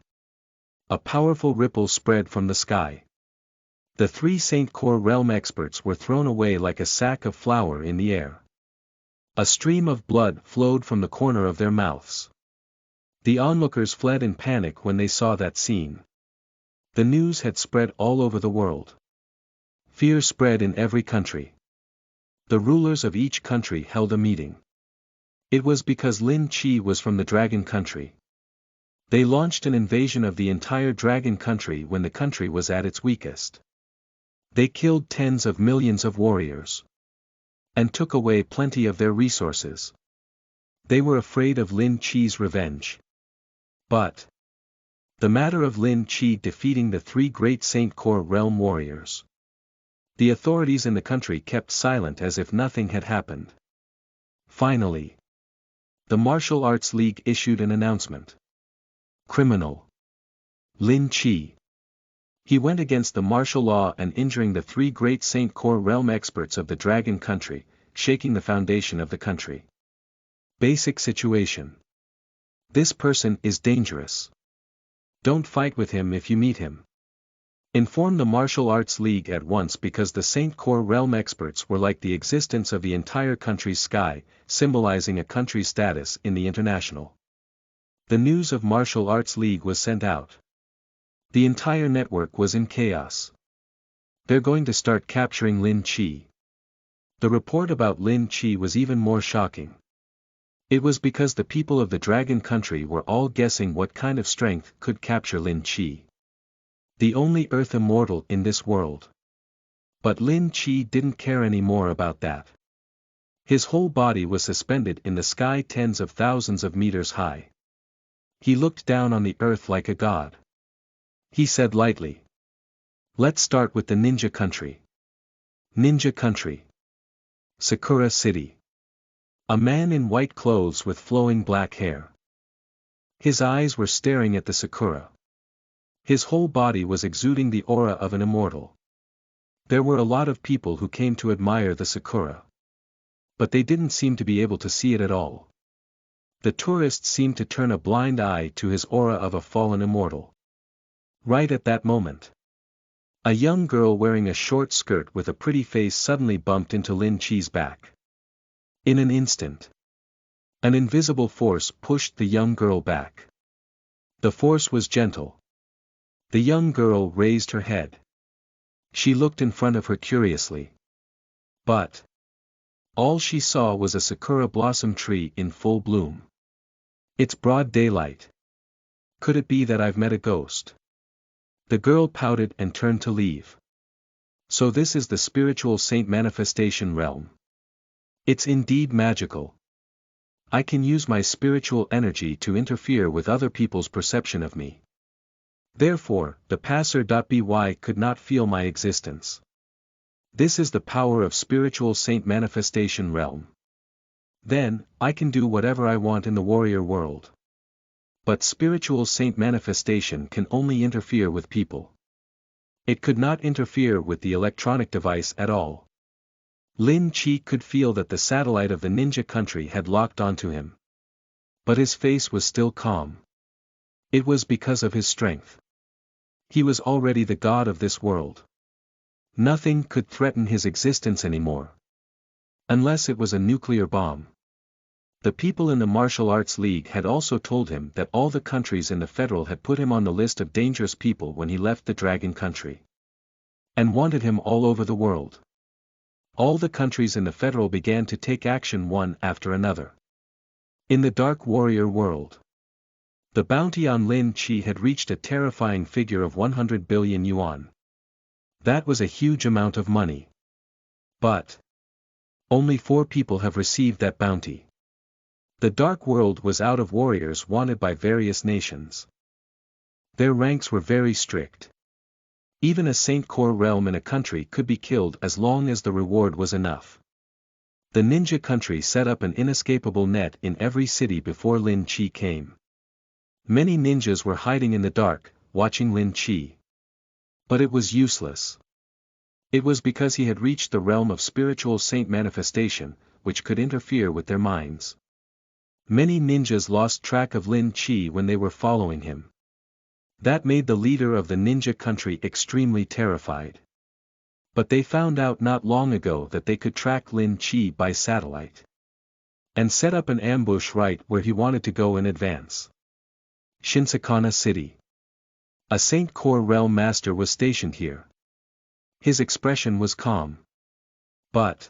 a powerful ripple spread from the sky. The 3 Saint Core realm experts were thrown away like a sack of flour in the air. A stream of blood flowed from the corner of their mouths. The onlookers fled in panic when they saw that scene. The news had spread all over the world. Fear spread in every country. The rulers of each country held a meeting. It was because Lin Chi was from the Dragon Country. They launched an invasion of the entire Dragon Country when the country was at its weakest. They killed tens of millions of warriors. And took away plenty of their resources. They were afraid of Lin Chi's revenge. But the matter of Lin Chi defeating the 3 great Saint Core realm warriors. The authorities in the country kept silent as if nothing had happened. Finally, the Martial Arts League issued an announcement. Criminal Lin Chi. He went against the martial law and injuring the 3 great Saint Core realm experts of the Dragon Country, shaking the foundation of the country. Basic situation. This person is dangerous. Don't fight with him if you meet him. Inform the Martial Arts League at once because the Saint Core realm experts were like the existence of the entire country's sky, symbolizing a country's status in the international. The news of Martial Arts League was sent out. The entire network was in chaos. They're going to start capturing Lin Chi. The report about Lin Chi was even more shocking. It was because the people of the Dragon Country were all guessing what kind of strength could capture Lin Chi. The only Earth immortal in this world. But Lin Chi didn't care any more about that. His whole body was suspended in the sky tens of thousands of meters high. He looked down on the earth like a god. He said lightly. Let's start with the Ninja Country. Ninja Country. Sakura City. A man in white clothes with flowing black hair. His eyes were staring at the sakura. His whole body was exuding the aura of an immortal. There were a lot of people who came to admire the sakura. But they didn't seem to be able to see it at all. The tourists seemed to turn a blind eye to his aura of a fallen immortal. Right at that moment, a young girl wearing a short skirt with a pretty face suddenly bumped into Lin Chi's back. In an instant, an invisible force pushed the young girl back. The force was gentle. The young girl raised her head. She looked in front of her curiously. But all she saw was a sakura blossom tree in full bloom. It's broad daylight. Could it be that I've met a ghost? The girl pouted and turned to leave. So this is the spiritual saint manifestation realm. It's indeed magical. I can use my spiritual energy to interfere with other people's perception of me. Therefore, the passer.by could not feel my existence. This is the power of spiritual saint manifestation realm. Then, I can do whatever I want in the warrior world. But spiritual saint manifestation can only interfere with people. It could not interfere with the electronic device at all. Lin Chi could feel that the satellite of the ninja country had locked onto him. But his face was still calm. It was because of his strength. He was already the god of this world. Nothing could threaten his existence anymore. Unless it was a nuclear bomb. The people in the Martial Arts League had also told him that all the countries in the Federal had put him on the list of dangerous people when he left the Dragon Country. And wanted him all over the world. All the countries in the Federal began to take action one after another. In the Dark Warrior world, the bounty on Lin Chi had reached a terrifying figure of 100 billion yuan. That was a huge amount of money. But only 4 people have received that bounty. The Dark World was out of warriors wanted by various nations. Their ranks were very strict. Even a Saint Core realm in a country could be killed as long as the reward was enough. The ninja country set up an inescapable net in every city before Lin Chi came. Many ninjas were hiding in the dark, watching Lin Chi. But it was useless. It was because he had reached the realm of spiritual saint manifestation, which could interfere with their minds. Many ninjas lost track of Lin Chi when they were following him. That made the leader of the ninja country extremely terrified. But they found out not long ago that they could track Lin Chi by satellite. And set up an ambush right where he wanted to go in advance. Shinsakana City. A Saint Core realm master was stationed here. His expression was calm. But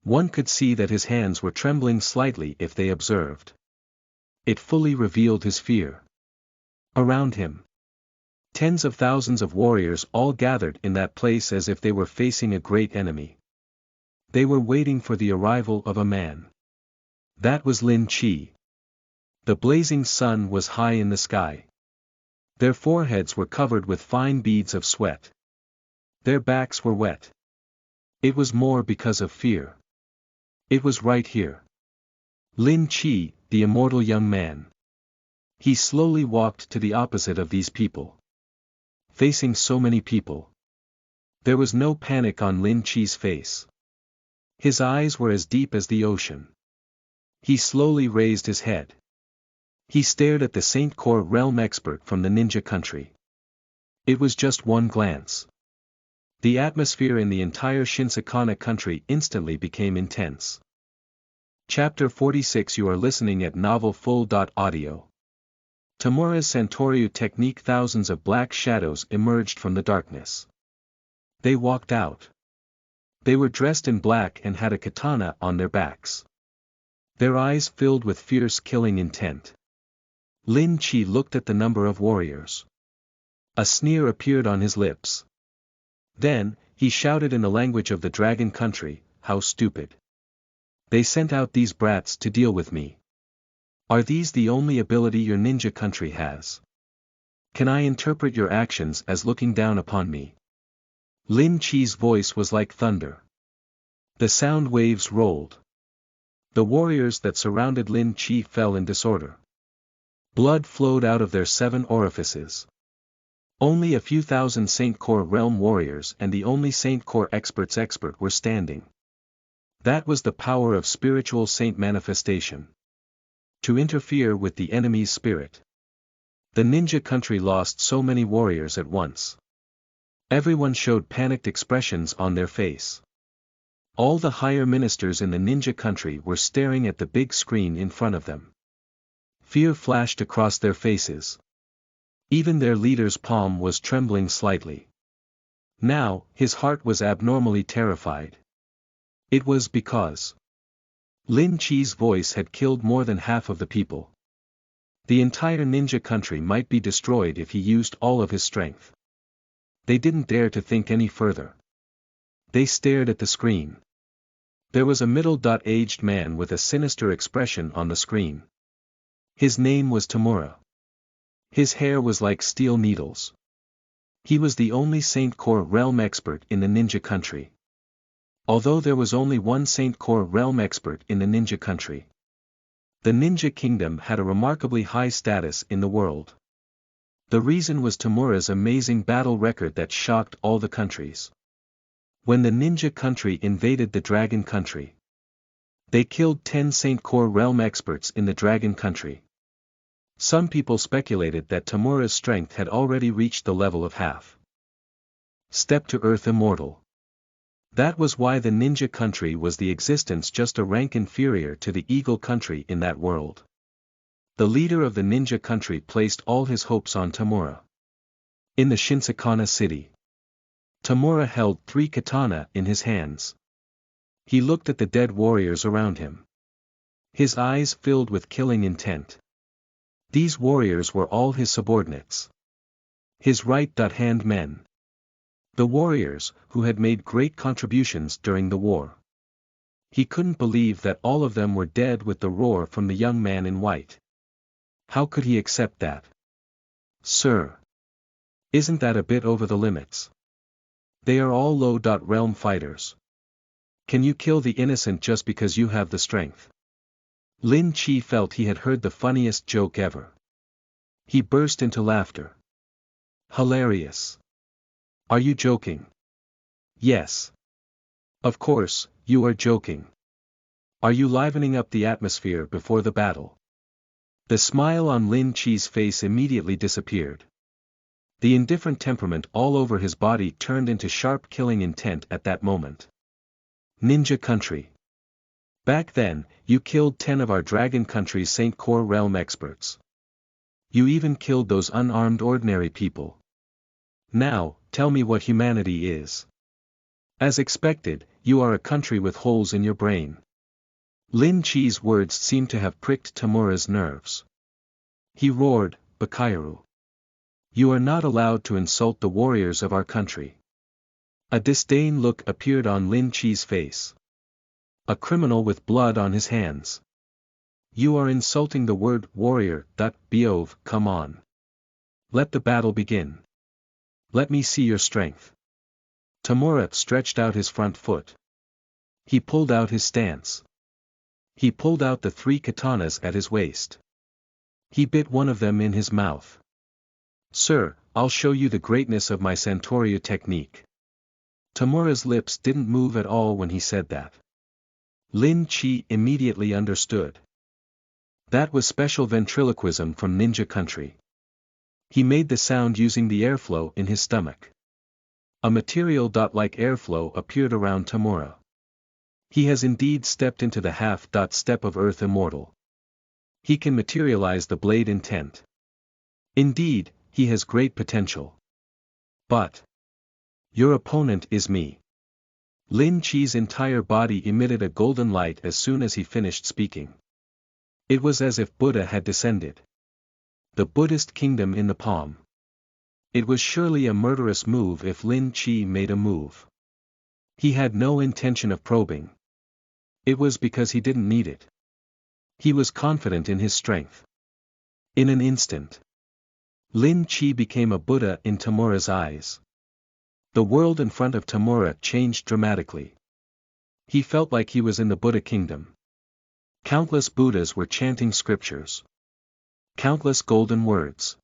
one could see that his hands were trembling slightly if they observed. It fully revealed his fear. Around him, tens of thousands of warriors all gathered in that place as if they were facing a great enemy. They were waiting for the arrival of a man. That was Lin Chi. The blazing sun was high in the sky. Their foreheads were covered with fine beads of sweat. Their backs were wet. It was more because of fear. It was right here. Lin Chi, the immortal young man. He slowly walked to the opposite of these people. Facing so many people, there was no panic on Lin Chi's face. His eyes were as deep as the ocean. He slowly raised his head. He stared at the Saint Core realm expert from the ninja country. It was just one glance. The atmosphere in the entire Shinsakana country instantly became intense. Chapter 46. You are listening at novelfull.audio. Tamura's Santoryu technique. Thousands of black shadows emerged from the darkness. They walked out. They were dressed in black and had a katana on their backs. Their eyes filled with fierce killing intent. Lin Chi looked at the number of warriors. A sneer appeared on his lips. Then, he shouted in the language of the dragon country, "How stupid! They sent out these brats to deal with me. Are these the only ability your ninja country has? Can I interpret your actions as looking down upon me?" Lin Chi's voice was like thunder. The sound waves rolled. The warriors that surrounded Lin Chi fell in disorder. Blood flowed out of their 7 orifices. Only a few thousand Saint Core realm warriors and the only Saint Core expert were standing. That was the power of spiritual saint manifestation. To interfere with the enemy's spirit. The ninja country lost so many warriors at once. Everyone showed panicked expressions on their face. All the higher ministers in the ninja country were staring at the big screen in front of them. Fear flashed across their faces. Even their leader's palm was trembling slightly. Now, his heart was abnormally terrified. It was because Lin Chi's voice had killed more than half of the people. The entire ninja country might be destroyed if he used all of his strength. They didn't dare to think any further. They stared at the screen. There was a middle-aged man with a sinister expression on the screen. His name was Tamura. His hair was like steel needles. He was the only Saint Core realm expert in the ninja country. Although there was only one Saint Core realm expert in the ninja country. The ninja kingdom had a remarkably high status in the world. The reason was Tamura's amazing battle record that shocked all the countries. When the ninja country invaded the dragon country, they killed 10 Saint Core realm experts in the dragon country. Some people speculated that Tamura's strength had already reached the level of half. Step to Earth Immortal. That was why the ninja country was the existence just a rank inferior to the eagle country in that world. The leader of the ninja country placed all his hopes on Tamura. In the Shinsakana city, Tamura held 3 katana in his hands. He looked at the dead warriors around him. His eyes filled with killing intent. These warriors were all his subordinates. His right-hand men. The warriors, who had made great contributions during the war. He couldn't believe that all of them were dead with the roar from the young man in white. How could he accept that? Sir. Isn't that a bit over the limits? They are all low-realm fighters. Can you kill the innocent just because you have the strength? Lin Chi felt he had heard the funniest joke ever. He burst into laughter. Hilarious. Are you joking? Yes. Of course, you are joking. Are you livening up the atmosphere before the battle? The smile on Lin Chi's face immediately disappeared. The indifferent temperament all over his body turned into sharp killing intent at that moment. Ninja country. Back then, you killed 10 of our dragon country's Saint Core realm experts. You even killed those unarmed ordinary people. Now, tell me what humanity is. As expected, you are a country with holes in your brain. Lin Chi's words seemed to have pricked Tamura's nerves. He roared, "Bakairu. You are not allowed to insult the warriors of our country." A disdain look appeared on Lin Chi's face. A criminal with blood on his hands. You are insulting the word warrior. Bove, come on. Let the battle begin. Let me see your strength. Tamura stretched out his front foot. He pulled out his stance. He pulled out the 3 katanas at his waist. He bit one of them in his mouth. Sir, I'll show you the greatness of my Santorio technique. Tamura's lips didn't move at all when he said that. Lin Chi immediately understood. That was special ventriloquism from ninja country. He made the sound using the airflow in his stomach. A material like airflow appeared around Tamura. He has indeed stepped into the half-step of Earth Immortal. He can materialize the blade intent. Indeed, he has great potential. But Your opponent is me. Lin Chi's entire body emitted a golden light as soon as he finished speaking. It was as if Buddha had descended. The Buddhist kingdom in the palm. It was surely a murderous move if Lin Chi made a move. He had no intention of probing. It was because he didn't need it. He was confident in his strength. In an instant, Lin Chi became a Buddha in Tamura's eyes. The world in front of Tamura changed dramatically. He felt like he was in the Buddha kingdom. Countless Buddhas were chanting scriptures. Countless golden words.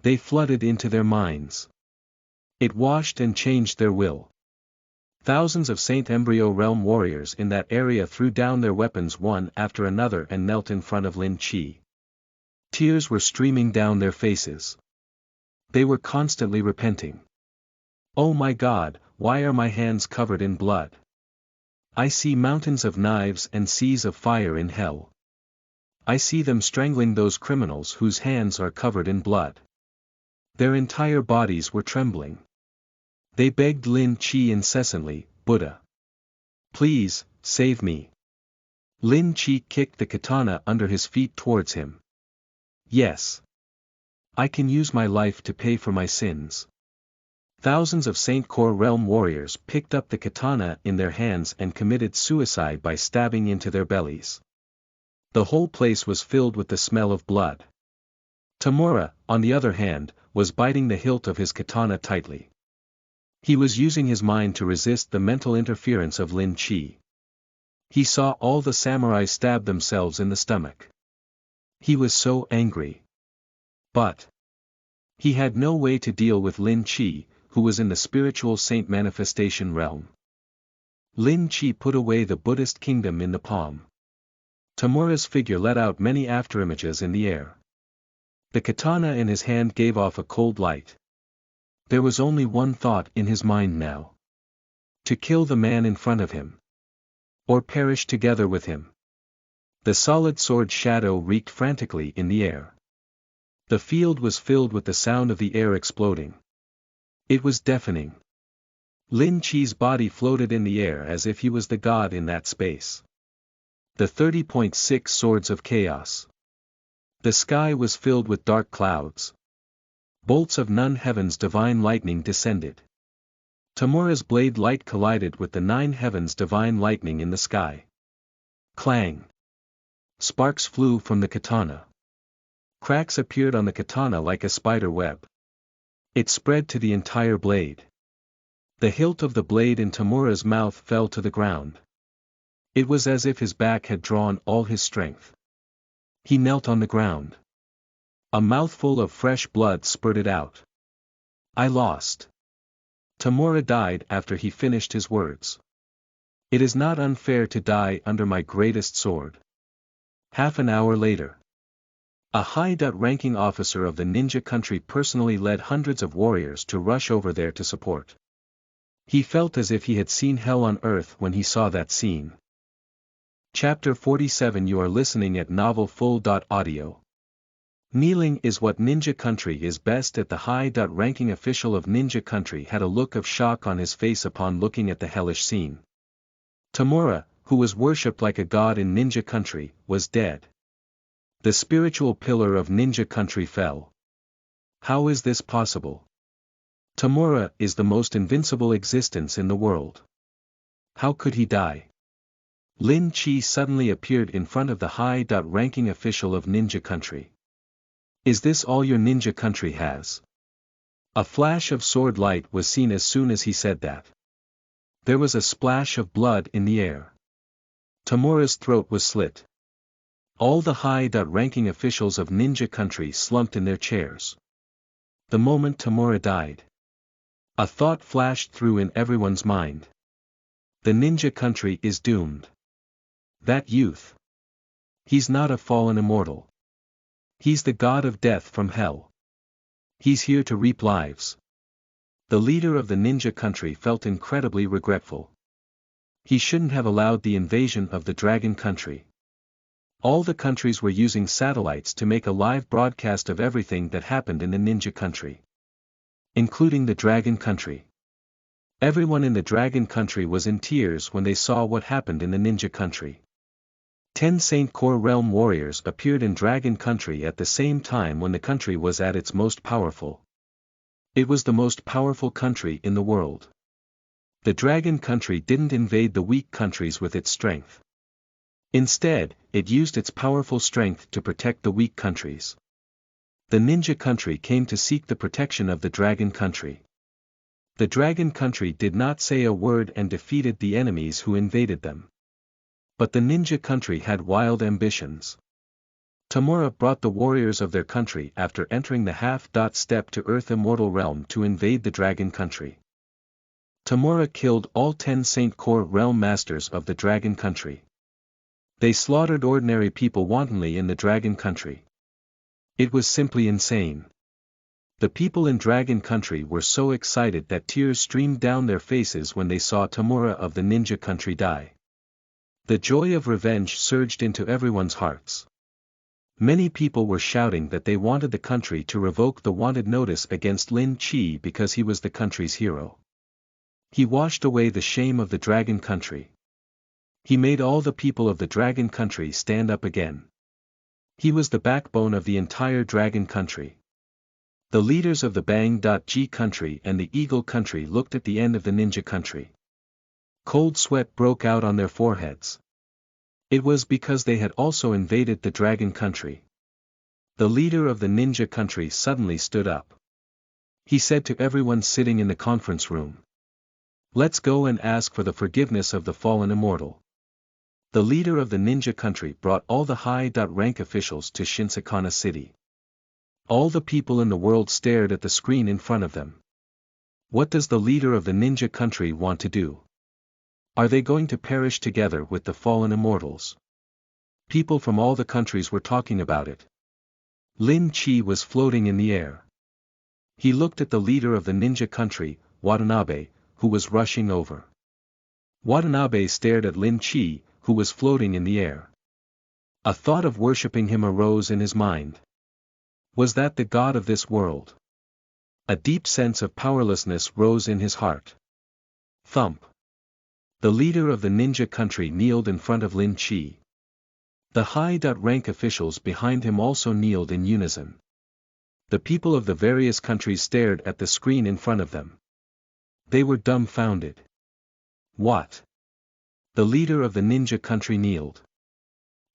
They flooded into their minds. It washed and changed their will. Thousands of Saint Embryo Realm warriors in that area threw down their weapons one after another and knelt in front of Lin Chi. Tears were streaming down their faces. They were constantly repenting. Oh my God, why are my hands covered in blood? I see mountains of knives and seas of fire in hell. I see them strangling those criminals whose hands are covered in blood. Their entire bodies were trembling. They begged Lin Chi incessantly, Buddha. Please, save me. Lin Chi kicked the katana under his feet towards him. Yes. I can use my life to pay for my sins. Thousands of Saint Core Realm warriors picked up the katana in their hands and committed suicide by stabbing into their bellies. The whole place was filled with the smell of blood. Tamura, on the other hand, was biting the hilt of his katana tightly. He was using his mind to resist the mental interference of Lin Chi. He saw all the samurai stab themselves in the stomach. He was so angry. But he had no way to deal with Lin Chi, who was in the spiritual saint manifestation realm. Lin Chi put away the Buddhist kingdom in the palm. Tamura's figure let out many afterimages in the air. The katana in his hand gave off a cold light. There was only one thought in his mind now. To kill the man in front of him. Or perish together with him. The solid sword shadow reeked frantically in the air. The field was filled with the sound of the air exploding. It was deafening. Lin Chi's body floated in the air as if he was the god in that space. The 30.6 Swords of Chaos. The sky was filled with dark clouds. Bolts of Nun Heaven's divine lightning descended. Tamura's blade light collided with the 9 Heaven's divine lightning in the sky. Clang! Sparks flew from the katana. Cracks appeared on the katana like a spider web. It spread to the entire blade. The hilt of the blade in Tamura's mouth fell to the ground. It was as if his back had drawn all his strength. He knelt on the ground. A mouthful of fresh blood spurted out. I lost. Tamura died after he finished his words. It is not unfair to die under my greatest sword. Half an hour later. A high-ranking officer of the ninja country personally led hundreds of warriors to rush over there to support. He felt as if he had seen hell on earth when he saw that scene. Chapter 47. You are listening at novelfull.audio. Kneeling is what Ninja Country is best at. The high-ranking official of Ninja Country had a look of shock on his face upon looking at the hellish scene. Tamura, who was worshipped like a god in Ninja Country, was dead. The spiritual pillar of Ninja Country fell. How is this possible? Tamura is the most invincible existence in the world. How could he die? Lin Chi suddenly appeared in front of the high-ranking official of Ninja Country. Is this all your Ninja Country has? A flash of sword light was seen as soon as he said that. There was a splash of blood in the air. Tamura's throat was slit. All the high-ranking officials of Ninja Country slumped in their chairs. The moment Tamura died, a thought flashed through in everyone's mind. The Ninja Country is doomed. That youth. He's not a fallen immortal. He's the god of death from hell. He's here to reap lives. The leader of the Ninja Country felt incredibly regretful. He shouldn't have allowed the invasion of the Dragon Country. All the countries were using satellites to make a live broadcast of everything that happened in the Ninja Country. Including the Dragon Country. Everyone in the Dragon Country was in tears when they saw what happened in the Ninja Country. 10 Saint Core Realm warriors appeared in Dragon Country at the same time when the country was at its most powerful. It was the most powerful country in the world. The Dragon Country didn't invade the weak countries with its strength. Instead, it used its powerful strength to protect the weak countries. The Ninja Country came to seek the protection of the Dragon Country. The Dragon Country did not say a word and defeated the enemies who invaded them. But the Ninja Country had wild ambitions. Tamura brought the warriors of their country after entering the half-step to Earth Immortal Realm to invade the Dragon Country. Tamura killed all 10 Saint Core Realm Masters of the Dragon Country. They slaughtered ordinary people wantonly in the Dragon Country. It was simply insane. The people in Dragon Country were so excited that tears streamed down their faces when they saw Tamura of the Ninja Country die. The joy of revenge surged into everyone's hearts. Many people were shouting that they wanted the country to revoke the wanted notice against Lin Chi because he was the country's hero. He washed away the shame of the Dragon Country. He made all the people of the Dragon Country stand up again. He was the backbone of the entire Dragon Country. The leaders of the Bang.G Country and the Eagle Country looked at the end of the Ninja Country. Cold sweat broke out on their foreheads. It was because they had also invaded the Dragon Country. The leader of the Ninja Country suddenly stood up. He said to everyone sitting in the conference room, "Let's go and ask for the forgiveness of the fallen immortal." The leader of the Ninja Country brought all the high-rank officials to Shinsakana City. All the people in the world stared at the screen in front of them. What does the leader of the Ninja Country want to do? Are they going to perish together with the fallen immortals? People from all the countries were talking about it. Lin Chi was floating in the air. He looked at the leader of the Ninja Country, Watanabe, who was rushing over. Watanabe stared at Lin Chi, who was floating in the air. A thought of worshipping him arose in his mind. Was that the god of this world? A deep sense of powerlessness rose in his heart. Thump. The leader of the Ninja Country kneeled in front of Lin Chi. The high-rank officials behind him also kneeled in unison. The people of the various countries stared at the screen in front of them. They were dumbfounded. What? The leader of the Ninja Country kneeled.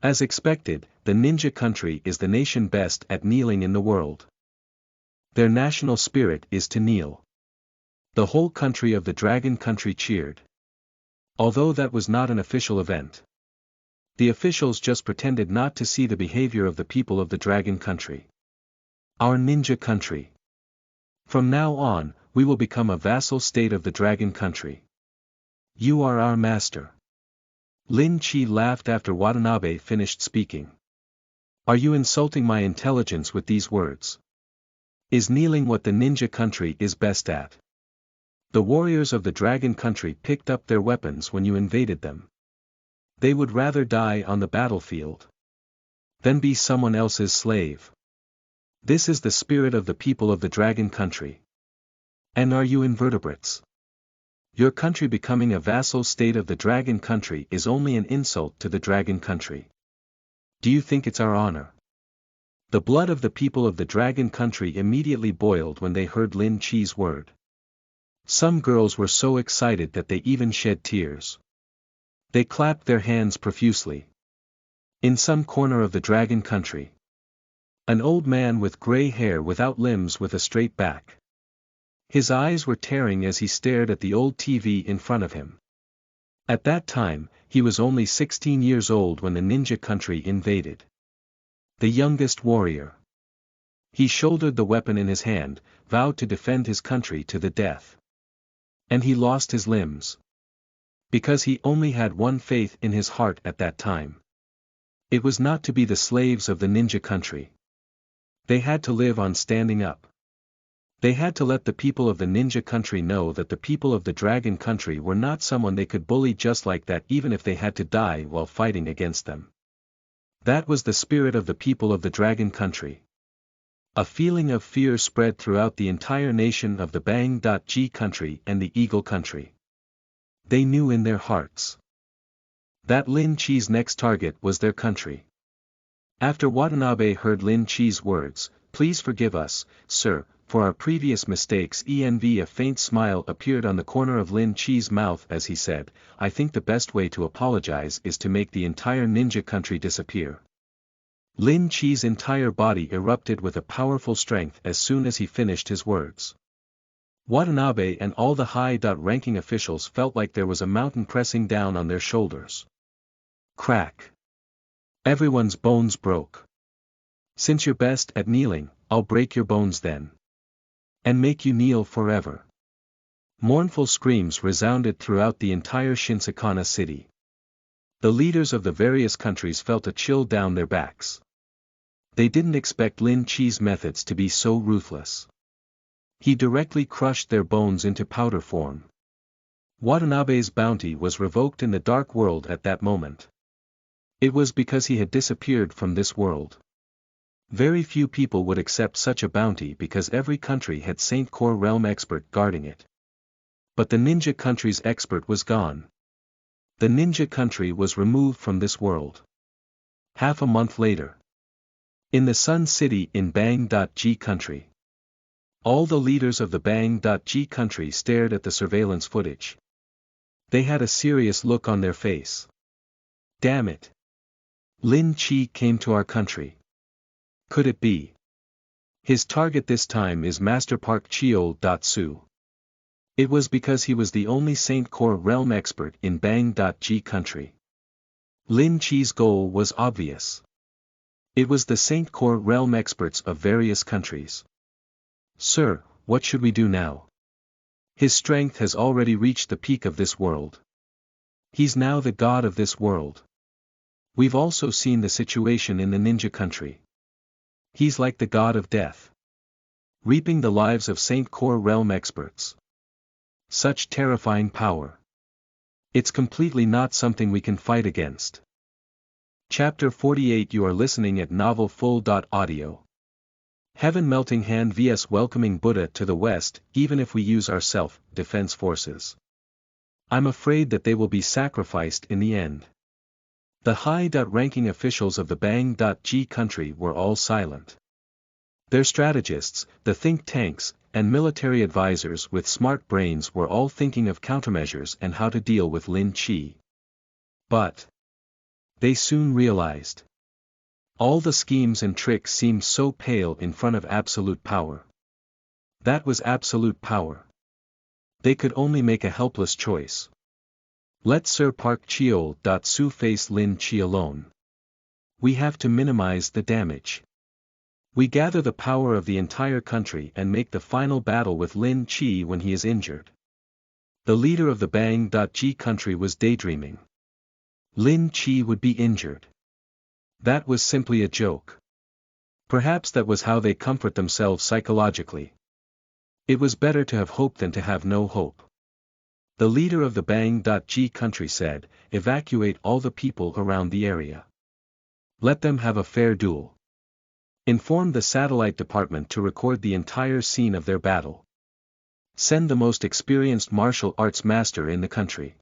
As expected, the Ninja Country is the nation best at kneeling in the world. Their national spirit is to kneel. The whole country of the Dragon Country cheered. Although that was not an official event. The officials just pretended not to see the behavior of the people of the Dragon Country. Our Ninja Country. From now on, we will become a vassal state of the Dragon Country. You are our master. Lin Chi laughed after Watanabe finished speaking. Are you insulting my intelligence with these words? Is kneeling what the Ninja Country is best at? The warriors of the Dragon Country picked up their weapons when you invaded them. They would rather die on the battlefield than be someone else's slave. This is the spirit of the people of the Dragon Country. And are you invertebrates? Your country becoming a vassal state of the Dragon Country is only an insult to the Dragon Country. Do you think it's our honor? The blood of the people of the Dragon Country immediately boiled when they heard Lin Chi's word. Some girls were so excited that they even shed tears. They clapped their hands profusely. In some corner of the Dragon Country, an old man with gray hair without limbs with a straight back. His eyes were tearing as he stared at the old TV in front of him. At that time, he was only 16 years old when the Ninja Country invaded. The youngest warrior. He shouldered the weapon in his hand, vowed to defend his country to the death. And he lost his limbs. Because he only had one faith in his heart at that time. It was not to be the slaves of the Ninja Country. They had to live on standing up. They had to let the people of the Ninja Country know that the people of the Dragon Country were not someone they could bully just like that even if they had to die while fighting against them. That was the spirit of the people of the Dragon Country. A feeling of fear spread throughout the entire nation of the Bang.G country and the Eagle country. They knew in their hearts that Lin Chi's next target was their country. After Watanabe heard Lin Chi's words, "Please forgive us, sir, for our previous mistakes," a faint smile appeared on the corner of Lin Chi's mouth as he said, "I think the best way to apologize is to make the entire ninja country disappear." Lin Chi's entire body erupted with a powerful strength as soon as he finished his words. Watanabe and all the high-ranking officials felt like there was a mountain pressing down on their shoulders. Crack. Everyone's bones broke. "Since you're best at kneeling, I'll break your bones then. And make you kneel forever." Mournful screams resounded throughout the entire Shinsakana city. The leaders of the various countries felt a chill down their backs. They didn't expect Lin Chi's methods to be so ruthless. He directly crushed their bones into powder form. Watanabe's bounty was revoked in the dark world at that moment. It was because he had disappeared from this world. Very few people would accept such a bounty because every country had Saint Core realm expert guarding it. But the ninja country's expert was gone. The ninja country was removed from this world. Half a month later. In the Sun City in Bang.G country. All the leaders of the Bang.G country stared at the surveillance footage. They had a serious look on their face. Damn it. Lin Chi came to our country. Could it be? His target this time is Master Park Chio.Su. It was because he was the only Saint Core realm expert in Bang.G country. Lin Chi's goal was obvious. It was the Saint Core realm experts of various countries. "Sir, what should we do now? His strength has already reached the peak of this world. He's now the god of this world. We've also seen the situation in the ninja country. He's like the god of death. Reaping the lives of Saint Core realm experts. Such terrifying power. It's completely not something we can fight against." Chapter 48. You are listening at novelfull.audio. Heaven melting hand vs welcoming Buddha to the West, even if we use our self-defense forces. I'm afraid that they will be sacrificed in the end. The high-ranking officials of the Bang.G country were all silent. Their strategists, the think tanks, and military advisors with smart brains were all thinking of countermeasures and how to deal with Lin Chi. But they soon realized. All the schemes and tricks seemed so pale in front of absolute power. That was absolute power. They could only make a helpless choice. Let Sir Park Chio.Su face Lin Chi alone. We have to minimize the damage. We gather the power of the entire country and make the final battle with Lin Chi when he is injured. The leader of the Bang.G country was daydreaming. Lin Chi would be injured. That was simply a joke. Perhaps that was how they comfort themselves psychologically. It was better to have hope than to have no hope. The leader of the Bang.G country said, "Evacuate all the people around the area. Let them have a fair duel. Inform the satellite department to record the entire scene of their battle. Send the most experienced martial arts master in the country.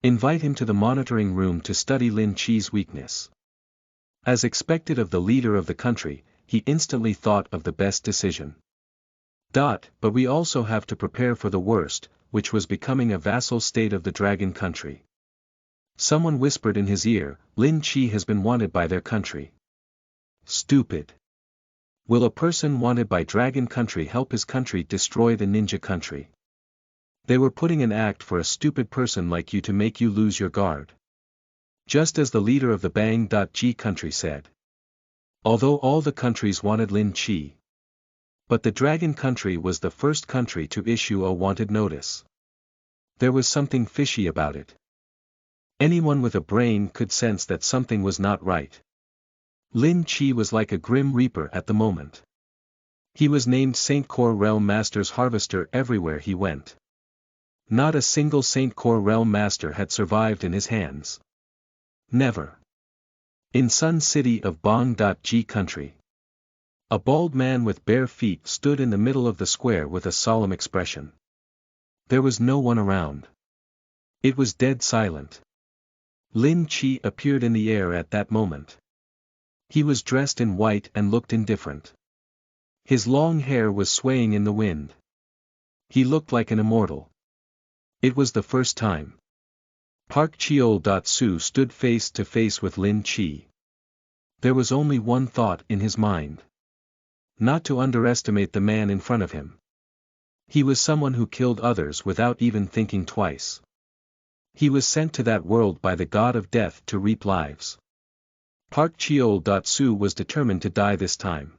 Invite him to the monitoring room to study Lin Chi's weakness." As expected of the leader of the country, he instantly thought of the best decision. But we also have to prepare for the worst, which was becoming a vassal state of the Dragon country. Someone whispered in his ear, "Lin Chi has been wanted by their country." Stupid. Will a person wanted by Dragon country help his country destroy the ninja country? They were putting an act for a stupid person like you to make you lose your guard. Just as the leader of the Bang.G country said. Although all the countries wanted Lin Chi. But the Dragon country was the first country to issue a wanted notice. There was something fishy about it. Anyone with a brain could sense that something was not right. Lin Chi was like a grim reaper at the moment. He was named Saint Core Realm Master's Harvester everywhere he went. Not a single Saint Core Realm Master had survived in his hands. Never. In Sun City of Bang.G country. A bald man with bare feet stood in the middle of the square with a solemn expression. There was no one around. It was dead silent. Lin Chi appeared in the air at that moment. He was dressed in white and looked indifferent. His long hair was swaying in the wind. He looked like an immortal. It was the first time Park Cheol-Su stood face to face with Lin Chi. There was only one thought in his mind. Not to underestimate the man in front of him. He was someone who killed others without even thinking twice. He was sent to that world by the god of death to reap lives. Park Cheol-Su was determined to die this time.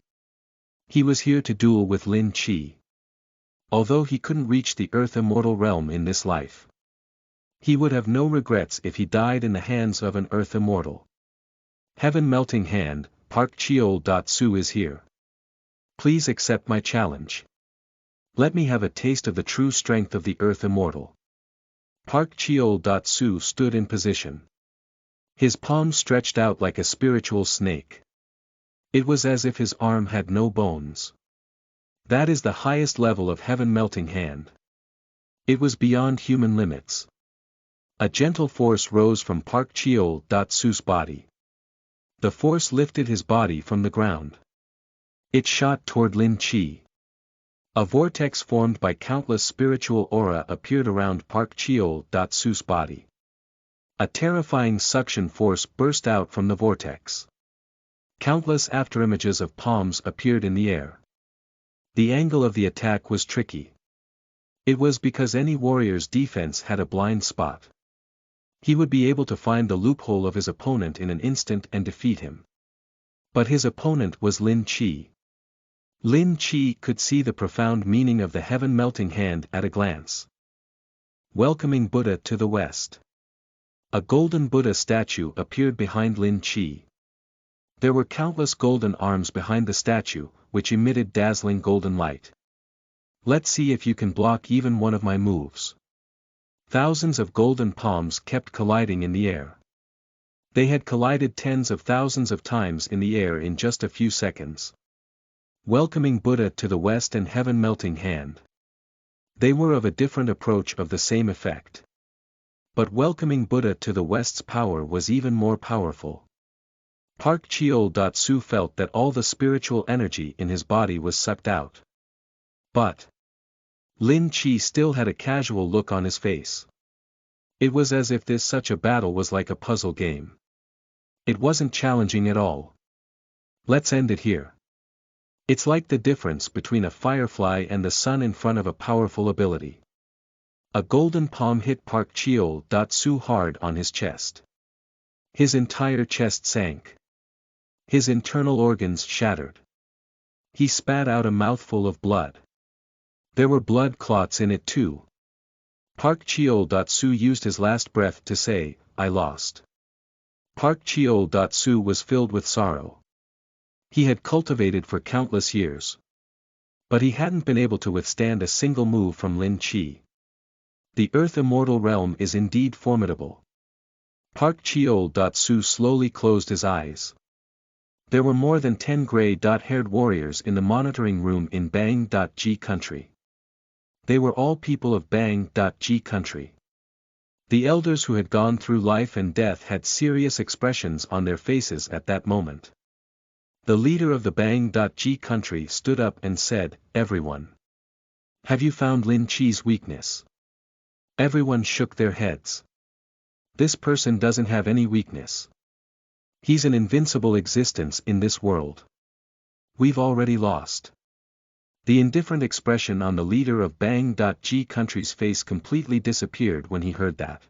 He was here to duel with Lin Chi. Although he couldn't reach the earth immortal realm in this life, he would have no regrets if he died in the hands of an earth immortal. Heaven melting hand, Park Cheol-Su is here. Please accept my challenge. Let me have a taste of the true strength of the earth immortal. Park Cheol-Su stood in position. His palm stretched out like a spiritual snake. It was as if his arm had no bones. That is the highest level of heaven melting hand. It was beyond human limits. A gentle force rose from Park Cheol-Su's body. The force lifted his body from the ground. It shot toward Lin Chi. A vortex formed by countless spiritual aura appeared around Park Cheol-Su's body. A terrifying suction force burst out from the vortex. Countless afterimages of palms appeared in the air. The angle of the attack was tricky. It was because any warrior's defense had a blind spot. He would be able to find the loophole of his opponent in an instant and defeat him. But his opponent was Lin Chi. Lin Chi could see the profound meaning of the heaven-melting hand at a glance. Welcoming Buddha to the West. A golden Buddha statue appeared behind Lin Chi. There were countless golden arms behind the statue, which emitted dazzling golden light. Let's see if you can block even one of my moves. Thousands of golden palms kept colliding in the air. They had collided tens of thousands of times in the air in just a few seconds. Welcoming Buddha to the West and heaven melting hand. They were of a different approach of the same effect. But welcoming Buddha to the West's power was even more powerful. Park Cheol-Su felt that all the spiritual energy in his body was sucked out. But Lin Chi still had a casual look on his face. It was as if such a battle was like a puzzle game. It wasn't challenging at all. Let's end it here. It's like the difference between a firefly and the sun in front of a powerful ability. A golden palm hit Park Cheol-Su hard on his chest. His entire chest sank. His internal organs shattered. He spat out a mouthful of blood. There were blood clots in it too. Park Cheol-Su used his last breath to say, "I lost." Park Cheol-Su was filled with sorrow. He had cultivated for countless years. But he hadn't been able to withstand a single move from Lin Chi. The Earth Immortal Realm is indeed formidable. Park Cheol-Su slowly closed his eyes. There were more than 10 gray-haired warriors in the monitoring room in Bang-Ji country. They were all people of Bang-Ji country. The elders who had gone through life and death had serious expressions on their faces at that moment. The leader of the Bang-Ji country stood up and said, "Everyone. Have you found Lin Chi's weakness?" Everyone shook their heads. This person doesn't have any weakness. He's an invincible existence in this world. We've already lost. The indifferent expression on the leader of Bang-Ji country's face completely disappeared when he heard that.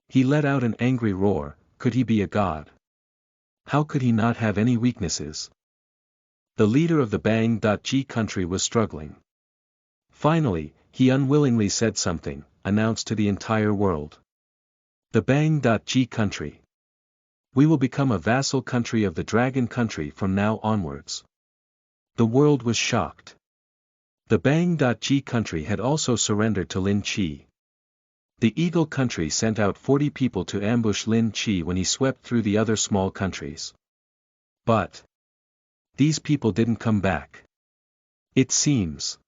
He let out an angry roar. Could he be a god? How could he not have any weaknesses? The leader of the Bang-Ji country was struggling. Finally, he unwillingly said something, announced to the entire world. The Bang-Ji country. We will become a vassal country of the Dragon country from now onwards. The world was shocked. The Bang-Ji country had also surrendered to Lin Chi. The Eagle country sent out 40 people to ambush Lin Chi when he swept through the other small countries. But these people didn't come back. It seems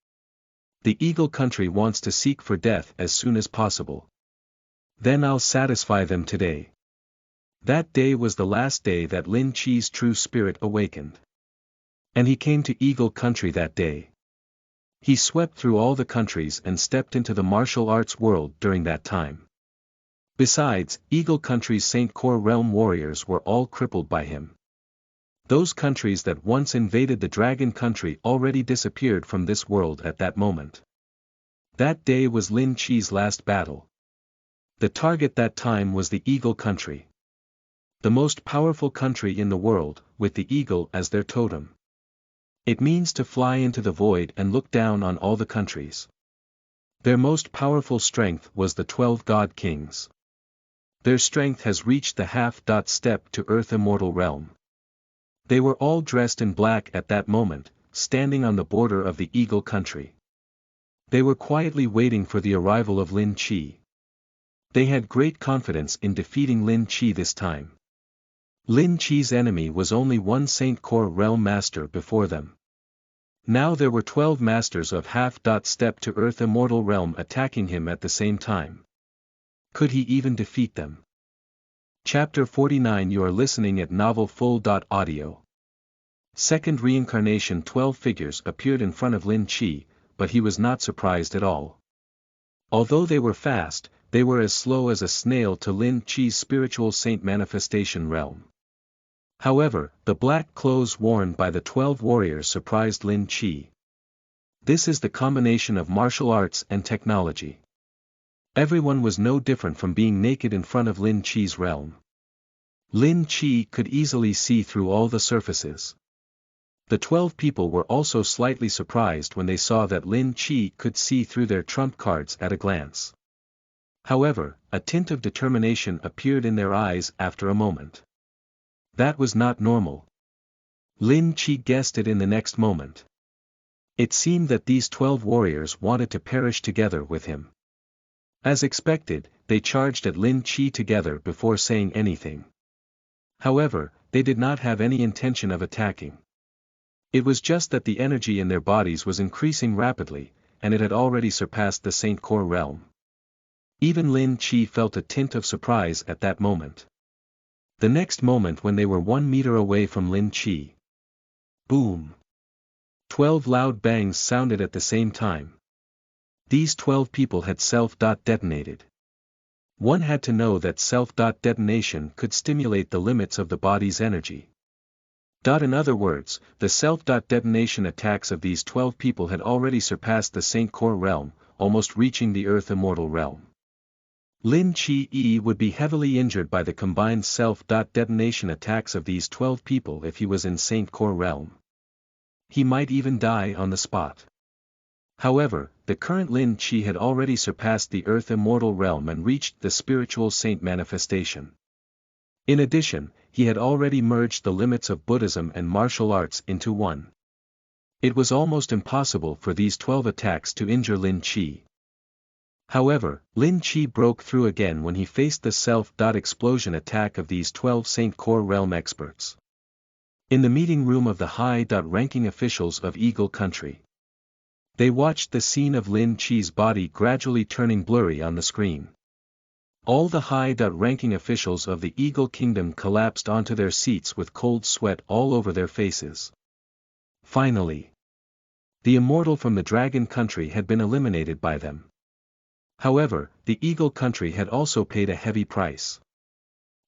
the Eagle Country wants to seek for death as soon as possible. Then I'll satisfy them today. That day was the last day that Lin Chi's true spirit awakened. And he came to Eagle Country that day. He swept through all the countries and stepped into the martial arts world during that time. Besides, Eagle Country's Saint Core Realm warriors were all crippled by him. Those countries that once invaded the Dragon Country already disappeared from this world at that moment. That day was Lin Chi's last battle. The target that time was the Eagle Country. The most powerful country in the world, with the eagle as their totem. It means to fly into the void and look down on all the countries. Their most powerful strength was the 12 God Kings. Their strength has reached the half-step to Earth Immortal Realm. They were all dressed in black at that moment, standing on the border of the Eagle Country. They were quietly waiting for the arrival of Lin Chi. They had great confidence in defeating Lin Chi this time. Lin Chi's enemy was only one Saint Core Realm Master before them. Now there were 12 Masters of half-step to Earth Immortal Realm attacking him at the same time. Could he even defeat them? Chapter 49. You are listening at novelfull.audio. Second reincarnation. 12 figures appeared in front of Lin Chi, but he was not surprised at all. Although they were fast, they were as slow as a snail to Lin Chi's spiritual saint manifestation realm. However, the black clothes worn by the 12 warriors surprised Lin Chi. This is the combination of martial arts and technology. Everyone was no different from being naked in front of Lin Chi's realm. Lin Chi could easily see through all the surfaces. The 12 people were also slightly surprised when they saw that Lin Chi could see through their trump cards at a glance. However, a tint of determination appeared in their eyes after a moment. That was not normal. Lin Chi guessed it in the next moment. It seemed that these 12 warriors wanted to perish together with him. As expected, they charged at Lin Chi together before saying anything. However, they did not have any intention of attacking. It was just that the energy in their bodies was increasing rapidly, and it had already surpassed the Saint Core realm. Even Lin Chi felt a tint of surprise at that moment. The next moment when they were 1 meter away from Lin Chi. Boom! 12 loud bangs sounded at the same time. These 12 people had self-detonated. One had to know that self-detonation could stimulate the limits of the body's energy. In other words, the self-detonation attacks of these 12 people had already surpassed the Saint Core realm, almost reaching the Earth Immortal realm. Lin Chi would be heavily injured by the combined self-detonation attacks of these 12 people if he was in Saint Core realm. He might even die on the spot. However, the current Lin Chi had already surpassed the Earth Immortal realm and reached the spiritual saint manifestation. In addition, he had already merged the limits of Buddhism and martial arts into one. It was almost impossible for these 12 attacks to injure Lin Chi. However, Lin Chi broke through again when he faced the self-explosion attack of these 12 Saint Core realm experts. In the meeting room of the high-ranking officials of Eagle Country. They watched the scene of Lin Chi's body gradually turning blurry on the screen. All the high-ranking officials of the Eagle Kingdom collapsed onto their seats with cold sweat all over their faces. Finally, the immortal from the Dragon Country had been eliminated by them. However, the Eagle Country had also paid a heavy price.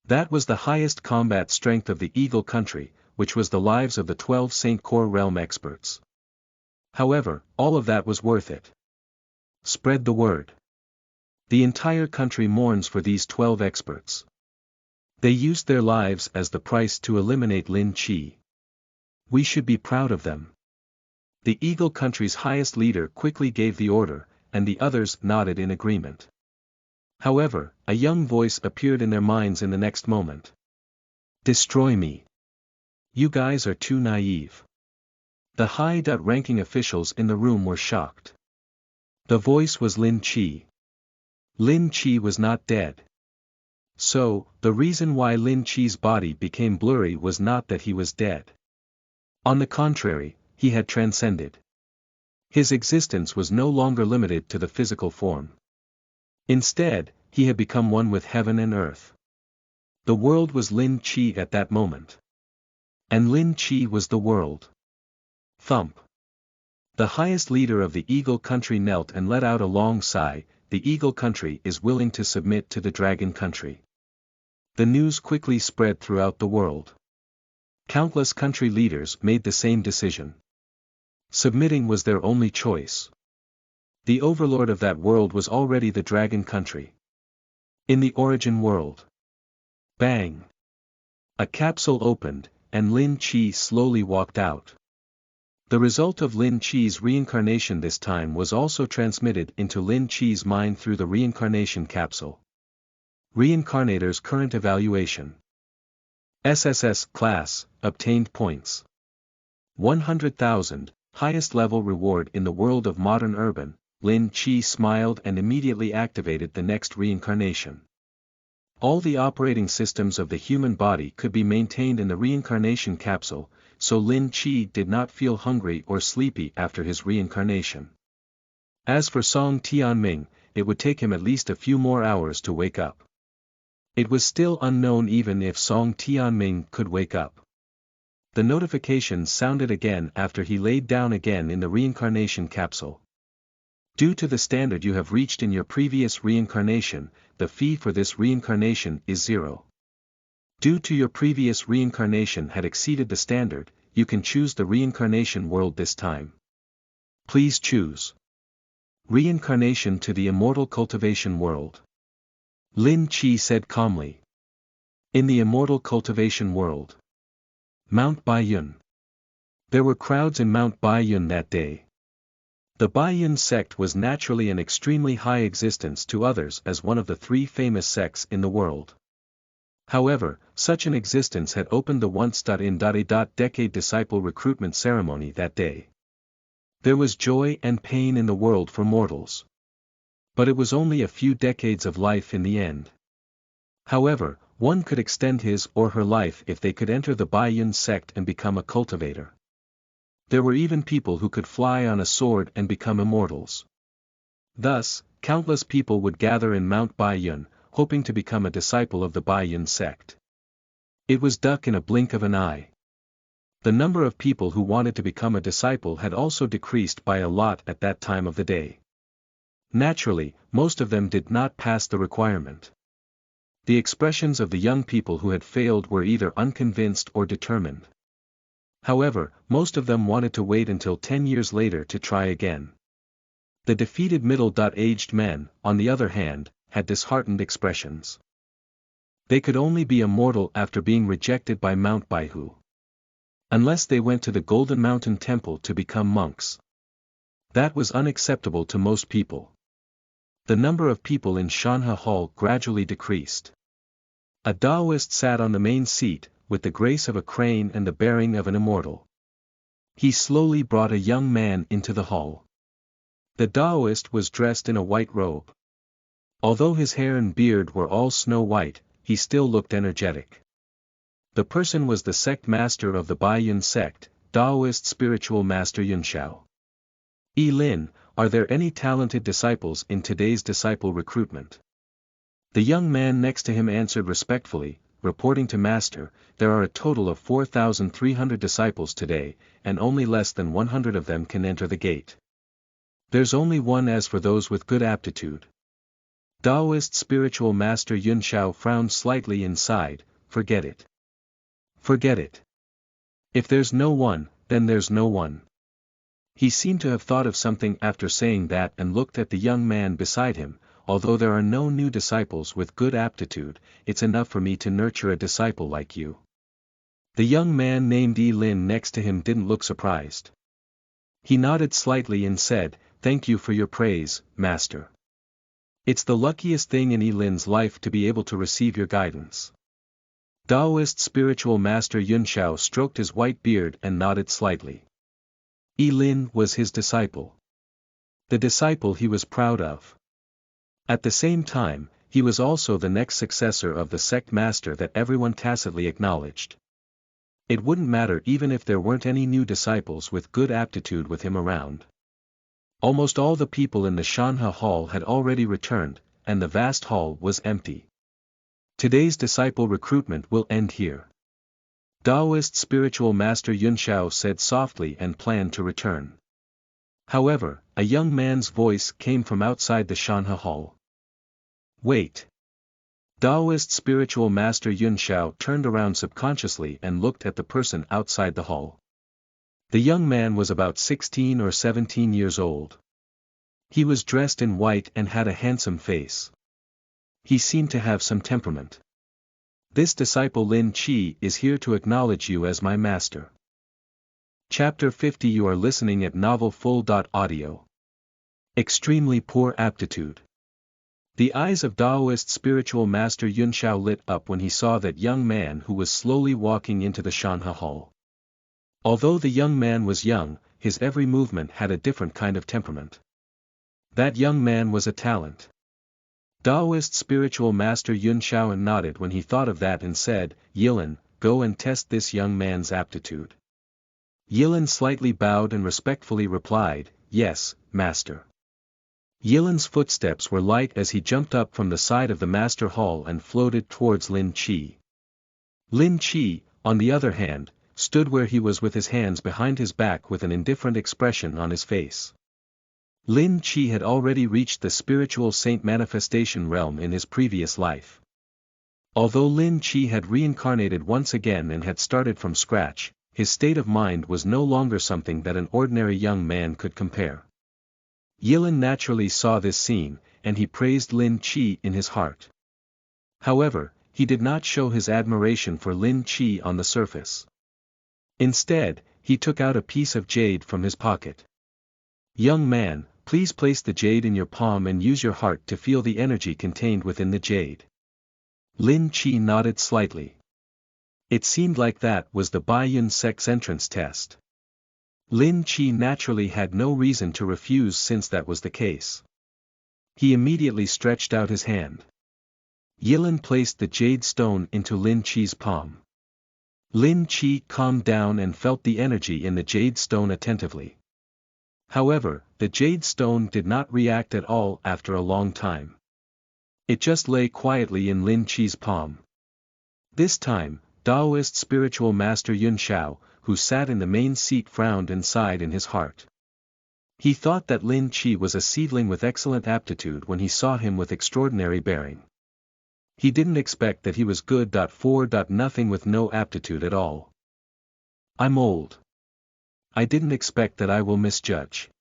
That was the highest combat strength of the Eagle Country, which was the lives of the 12 Saint Core realm experts. However, all of that was worth it. Spread the word. The entire country mourns for these 12 experts. They used their lives as the price to eliminate Lin Chi. We should be proud of them. The Eagle Country's highest leader quickly gave the order, and the others nodded in agreement. However, a young voice appeared in their minds in the next moment. Destroy me. You guys are too naive. The high-ranking officials in the room were shocked. The voice was Lin Chi. Lin Chi was not dead. So, the reason why Lin Chi's body became blurry was not that he was dead. On the contrary, he had transcended. His existence was no longer limited to the physical form. Instead, he had become one with heaven and earth. The world was Lin Chi at that moment. And Lin Chi was the world. Thump. The highest leader of the Eagle Country knelt and let out a long sigh. The Eagle Country is willing to submit to the Dragon Country. The news quickly spread throughout the world. Countless country leaders made the same decision. Submitting was their only choice. The overlord of that world was already the Dragon Country. In the origin world. Bang! A capsule opened, and Lin Chi slowly walked out. The result of Lin Chi's reincarnation this time was also transmitted into Lin Chi's mind through the reincarnation capsule. Reincarnator's current evaluation. SSS class, obtained points. 100,000, highest level reward in the world of modern urban. Lin Chi smiled and immediately activated the next reincarnation. All the operating systems of the human body could be maintained in the reincarnation capsule, so Lin Chi did not feel hungry or sleepy after his reincarnation. As for Song Tianming, it would take him at least a few more hours to wake up. It was still unknown even if Song Tianming could wake up. The notification sounded again after he laid down again in the reincarnation capsule. Due to the standard you have reached in your previous reincarnation, the fee for this reincarnation is 0. Due to your previous reincarnation had exceeded the standard, you can choose the reincarnation world this time. Please choose reincarnation to the immortal cultivation world. Lin Chi said calmly. In the immortal cultivation world. Mount Baiyun. There were crowds in Mount Baiyun that day. The Baiyun sect was naturally an extremely high existence to others as one of the 3 famous sects in the world. However, such an existence had opened the once-in-a-decade disciple recruitment ceremony that day. There was joy and pain in the world for mortals. But it was only a few decades of life in the end. However, one could extend his or her life if they could enter the Baiyun sect and become a cultivator. There were even people who could fly on a sword and become immortals. Thus, countless people would gather in Mount Baiyun, hoping to become a disciple of the Baiyun sect. It was duck in a blink of an eye. The number of people who wanted to become a disciple had also decreased by a lot at that time of the day. Naturally, most of them did not pass the requirement. The expressions of the young people who had failed were either unconvinced or determined. However, most of them wanted to wait until 10 years later to try again. The defeated middle-aged men, on the other hand, had disheartened expressions. They could only be immortal after being rejected by Mount Baihu. Unless they went to the Golden Mountain Temple to become monks. That was unacceptable to most people. The number of people in Shanha Hall gradually decreased. A Taoist sat on the main seat, with the grace of a crane and the bearing of an immortal. He slowly brought a young man into the hall. The Taoist was dressed in a white robe. Although his hair and beard were all snow white, he still looked energetic. The person was the sect master of the Baiyun sect, Taoist spiritual master Yunshao. Lin, are there any talented disciples in today's disciple recruitment? The young man next to him answered respectfully, reporting to Master, there are a total of 4,300 disciples today, and only less than 100 of them can enter the gate. There's only one. As for those with good aptitude. Taoist spiritual master Yunshao frowned slightly and sighed, forget it. Forget it. If there's no one, then there's no one. He seemed to have thought of something after saying that and looked at the young man beside him. Although there are no new disciples with good aptitude, it's enough for me to nurture a disciple like you. The young man named Lin next to him didn't look surprised. He nodded slightly and said, thank you for your praise, Master. It's the luckiest thing in Lin's life to be able to receive your guidance. Taoist spiritual master Yunshao stroked his white beard and nodded slightly. Lin was his disciple. The disciple he was proud of. At the same time, he was also the next successor of the sect master that everyone tacitly acknowledged. It wouldn't matter even if there weren't any new disciples with good aptitude with him around. Almost all the people in the Shanha hall had already returned, and the vast hall was empty. Today's disciple recruitment will end here. Taoist spiritual master Yunshao said softly and planned to return. However, a young man's voice came from outside the Shanha hall. Wait. Taoist spiritual master Yunshao turned around subconsciously and looked at the person outside the hall. The young man was about 16 or 17 years old. He was dressed in white and had a handsome face. He seemed to have some temperament. This disciple Lin Chi is here to acknowledge you as my master. Chapter 50. You are listening at novelfull.audio. Extremely poor aptitude. The eyes of Taoist spiritual master Yunshao lit up when he saw that young man who was slowly walking into the Shanha hall. Although the young man was young, his every movement had a different kind of temperament. That young man was a talent. Taoist spiritual master Yunshao nodded when he thought of that and said, Yilin, go and test this young man's aptitude. Yilin slightly bowed and respectfully replied, yes, master. Yilin's footsteps were light as he jumped up from the side of the master hall and floated towards Lin Chi. Lin Chi, on the other hand, stood where he was with his hands behind his back with an indifferent expression on his face. Lin Chi had already reached the spiritual saint manifestation realm in his previous life. Although Lin Chi had reincarnated once again and had started from scratch, his state of mind was no longer something that an ordinary young man could compare. Yilin naturally saw this scene, and he praised Lin Chi in his heart. However, he did not show his admiration for Lin Chi on the surface. Instead, he took out a piece of jade from his pocket. Young man, please place the jade in your palm and use your heart to feel the energy contained within the jade. Lin Chi nodded slightly. It seemed like that was the Baiyun sect's entrance test. Lin Chi naturally had no reason to refuse since that was the case. He immediately stretched out his hand. Yilin placed the jade stone into Lin Chi's palm. Lin Chi calmed down and felt the energy in the jade stone attentively. However, the jade stone did not react at all after a long time. It just lay quietly in Lin Chi's palm. This time, Taoist spiritual master Yunshao, who sat in the main seat, frowned and sighed in his heart. He thought that Lin Chi was a seedling with excellent aptitude when he saw him with extraordinary bearing. He didn't expect that he was good. Nothing with no aptitude at all. I'm old. I didn't expect that I will misjudge.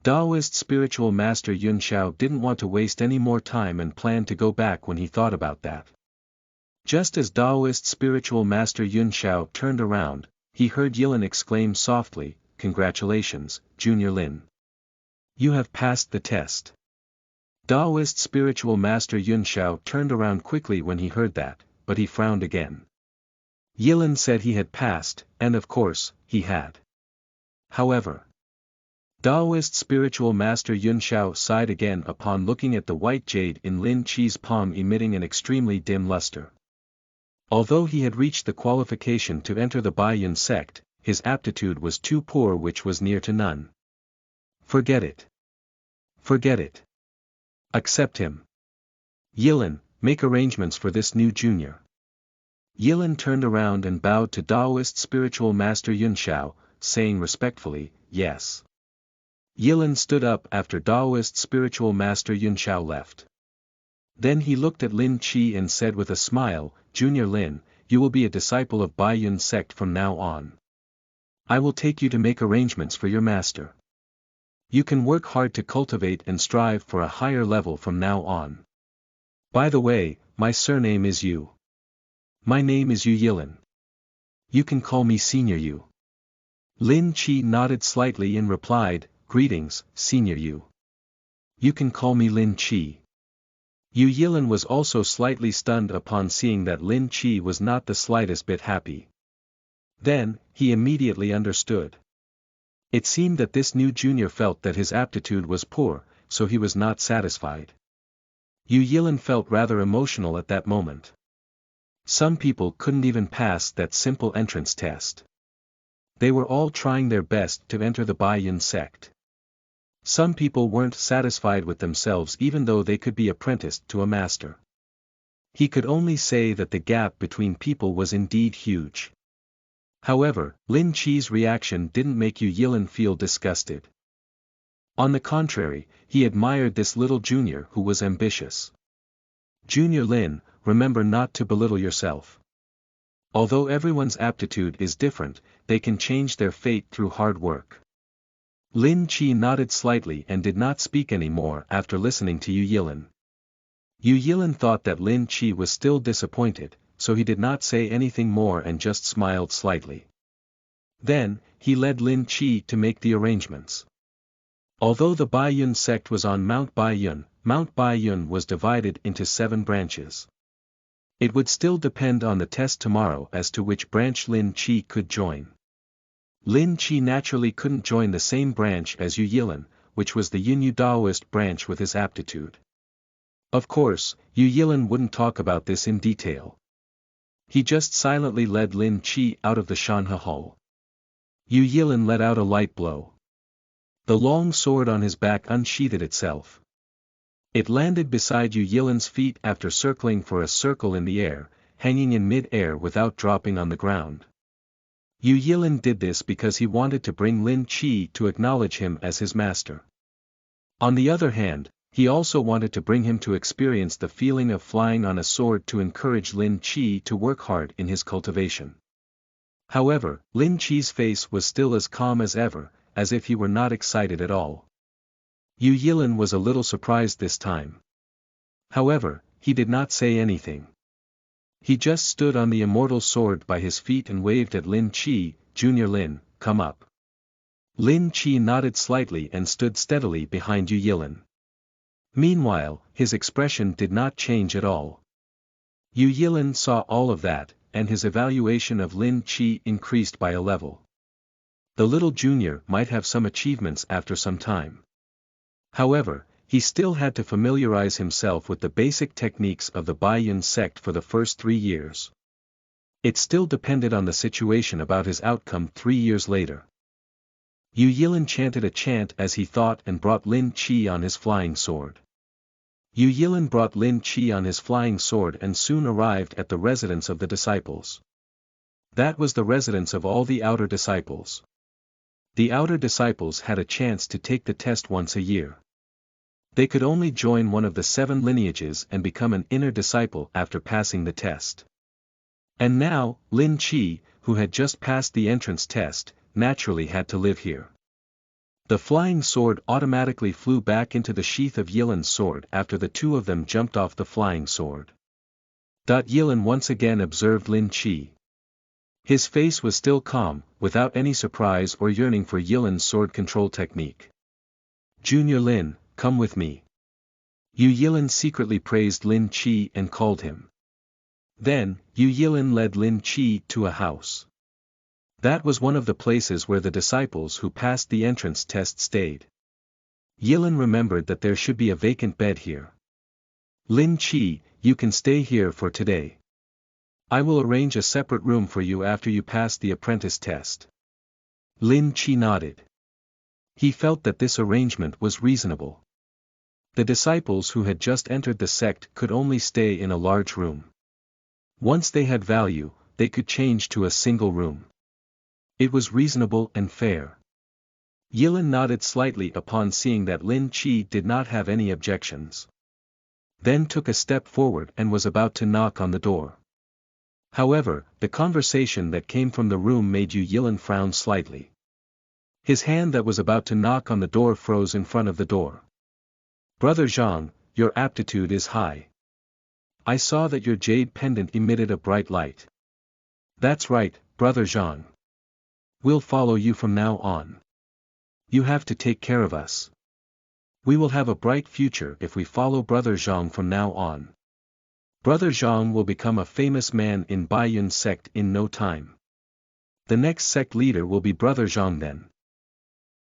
Taoist spiritual master Yunshao didn't want to waste any more time and planned to go back when he thought about that. Just as Taoist spiritual master Yunshao turned around, he heard Yilin exclaim softly, congratulations, Junior Lin. You have passed the test. Taoist spiritual master Yunshao turned around quickly when he heard that, but he frowned again. Yilin said he had passed, and of course, he had. However, Taoist spiritual master Yunshao sighed again upon looking at the white jade in Lin Chi's palm emitting an extremely dim luster. Although he had reached the qualification to enter the Baiyun sect, his aptitude was too poor, which was near to none. Forget it. Forget it. Accept him. Yilin, make arrangements for this new junior. Yilin turned around and bowed to Taoist spiritual master Yunshao, saying respectfully, yes. Yilin stood up after Taoist spiritual master Yunshao left. Then he looked at Lin Chi and said with a smile, Junior Lin, you will be a disciple of Baiyun sect from now on. I will take you to make arrangements for your master. You can work hard to cultivate and strive for a higher level from now on. By the way, my surname is Yu. My name is Yu Yilin. You can call me Senior Yu. Lin Chi nodded slightly and replied, greetings, Senior Yu. You can call me Lin Chi. Yu Yilin was also slightly stunned upon seeing that Lin Chi was not the slightest bit happy. Then, he immediately understood. It seemed that this new junior felt that his aptitude was poor, so he was not satisfied. Yu Yilin felt rather emotional at that moment. Some people couldn't even pass that simple entrance test. They were all trying their best to enter the Baiyun sect. Some people weren't satisfied with themselves even though they could be apprenticed to a master. He could only say that the gap between people was indeed huge. However, Lin Chi's reaction didn't make Yu Yilin feel disgusted. On the contrary, he admired this little junior who was ambitious. Junior Lin, remember not to belittle yourself. Although everyone's aptitude is different, they can change their fate through hard work. Lin Chi nodded slightly and did not speak any more after listening to Yu Yilin. Yu Yilin thought that Lin Chi was still disappointed, so he did not say anything more and just smiled slightly. Then, he led Lin Chi to make the arrangements. Although the Baiyun sect was on Mount Baiyun was divided into 7 branches. It would still depend on the test tomorrow as to which branch Lin Chi could join. Lin Chi naturally couldn't join the same branch as Yu Yilin, which was the Yunyu Daoist branch with his aptitude. Of course, Yu Yilin wouldn't talk about this in detail. He just silently led Lin Chi out of the Shanhe hall. Yu Yilin let out a light blow. The long sword on his back unsheathed itself. It landed beside Yu Yilin's feet after circling for a circle in the air, hanging in mid-air without dropping on the ground. Yu Yilin did this because he wanted to bring Lin Chi to acknowledge him as his master. On the other hand, he also wanted to bring him to experience the feeling of flying on a sword to encourage Lin Chi to work hard in his cultivation. However, Lin Chi's face was still as calm as ever, as if he were not excited at all. Yu Yilin was a little surprised this time. However, he did not say anything. He just stood on the immortal sword by his feet and waved at Lin Chi. Junior Lin, come up. Lin Chi nodded slightly and stood steadily behind Yu Yilin. Meanwhile, his expression did not change at all. Yu Yilin saw all of that, and his evaluation of Lin Chi increased by a level. The little junior might have some achievements after some time. However, he still had to familiarize himself with the basic techniques of the Baiyun sect for the first 3 years. It still depended on the situation about his outcome 3 years later. Yu Yilin chanted a chant as he thought and brought Lin Chi on his flying sword. Yu Yilin brought Lin Chi on his flying sword and soon arrived at the residence of the disciples. That was the residence of all the outer disciples. The outer disciples had a chance to take the test once a year. They could only join one of the 7 lineages and become an inner disciple after passing the test. And now, Lin Chi, who had just passed the entrance test, naturally had to live here. The flying sword automatically flew back into the sheath of Yilin's sword after the 2 of them jumped off the flying sword. Yilin once again observed Lin Chi. His face was still calm, without any surprise or yearning for Yilin's sword control technique. Junior Lin, come with me. Yu Yilin secretly praised Lin Chi and called him. Then, Yu Yilin led Lin Chi to a house. That was one of the places where the disciples who passed the entrance test stayed. Yilin remembered that there should be a vacant bed here. Lin Chi, you can stay here for today. I will arrange a separate room for you after you pass the apprentice test. Lin Chi nodded. He felt that this arrangement was reasonable. The disciples who had just entered the sect could only stay in a large room. Once they had value, they could change to a single room. It was reasonable and fair. Yilin nodded slightly upon seeing that Lin Chi did not have any objections. Then took a step forward and was about to knock on the door. However, the conversation that came from the room made Yu Yilin frown slightly. His hand that was about to knock on the door froze in front of the door. Brother Zhang, your aptitude is high. I saw that your jade pendant emitted a bright light. That's right, Brother Zhang. We'll follow you from now on. You have to take care of us. We will have a bright future if we follow Brother Zhang from now on. Brother Zhang will become a famous man in Baiyun sect in no time. The next sect leader will be Brother Zhang then.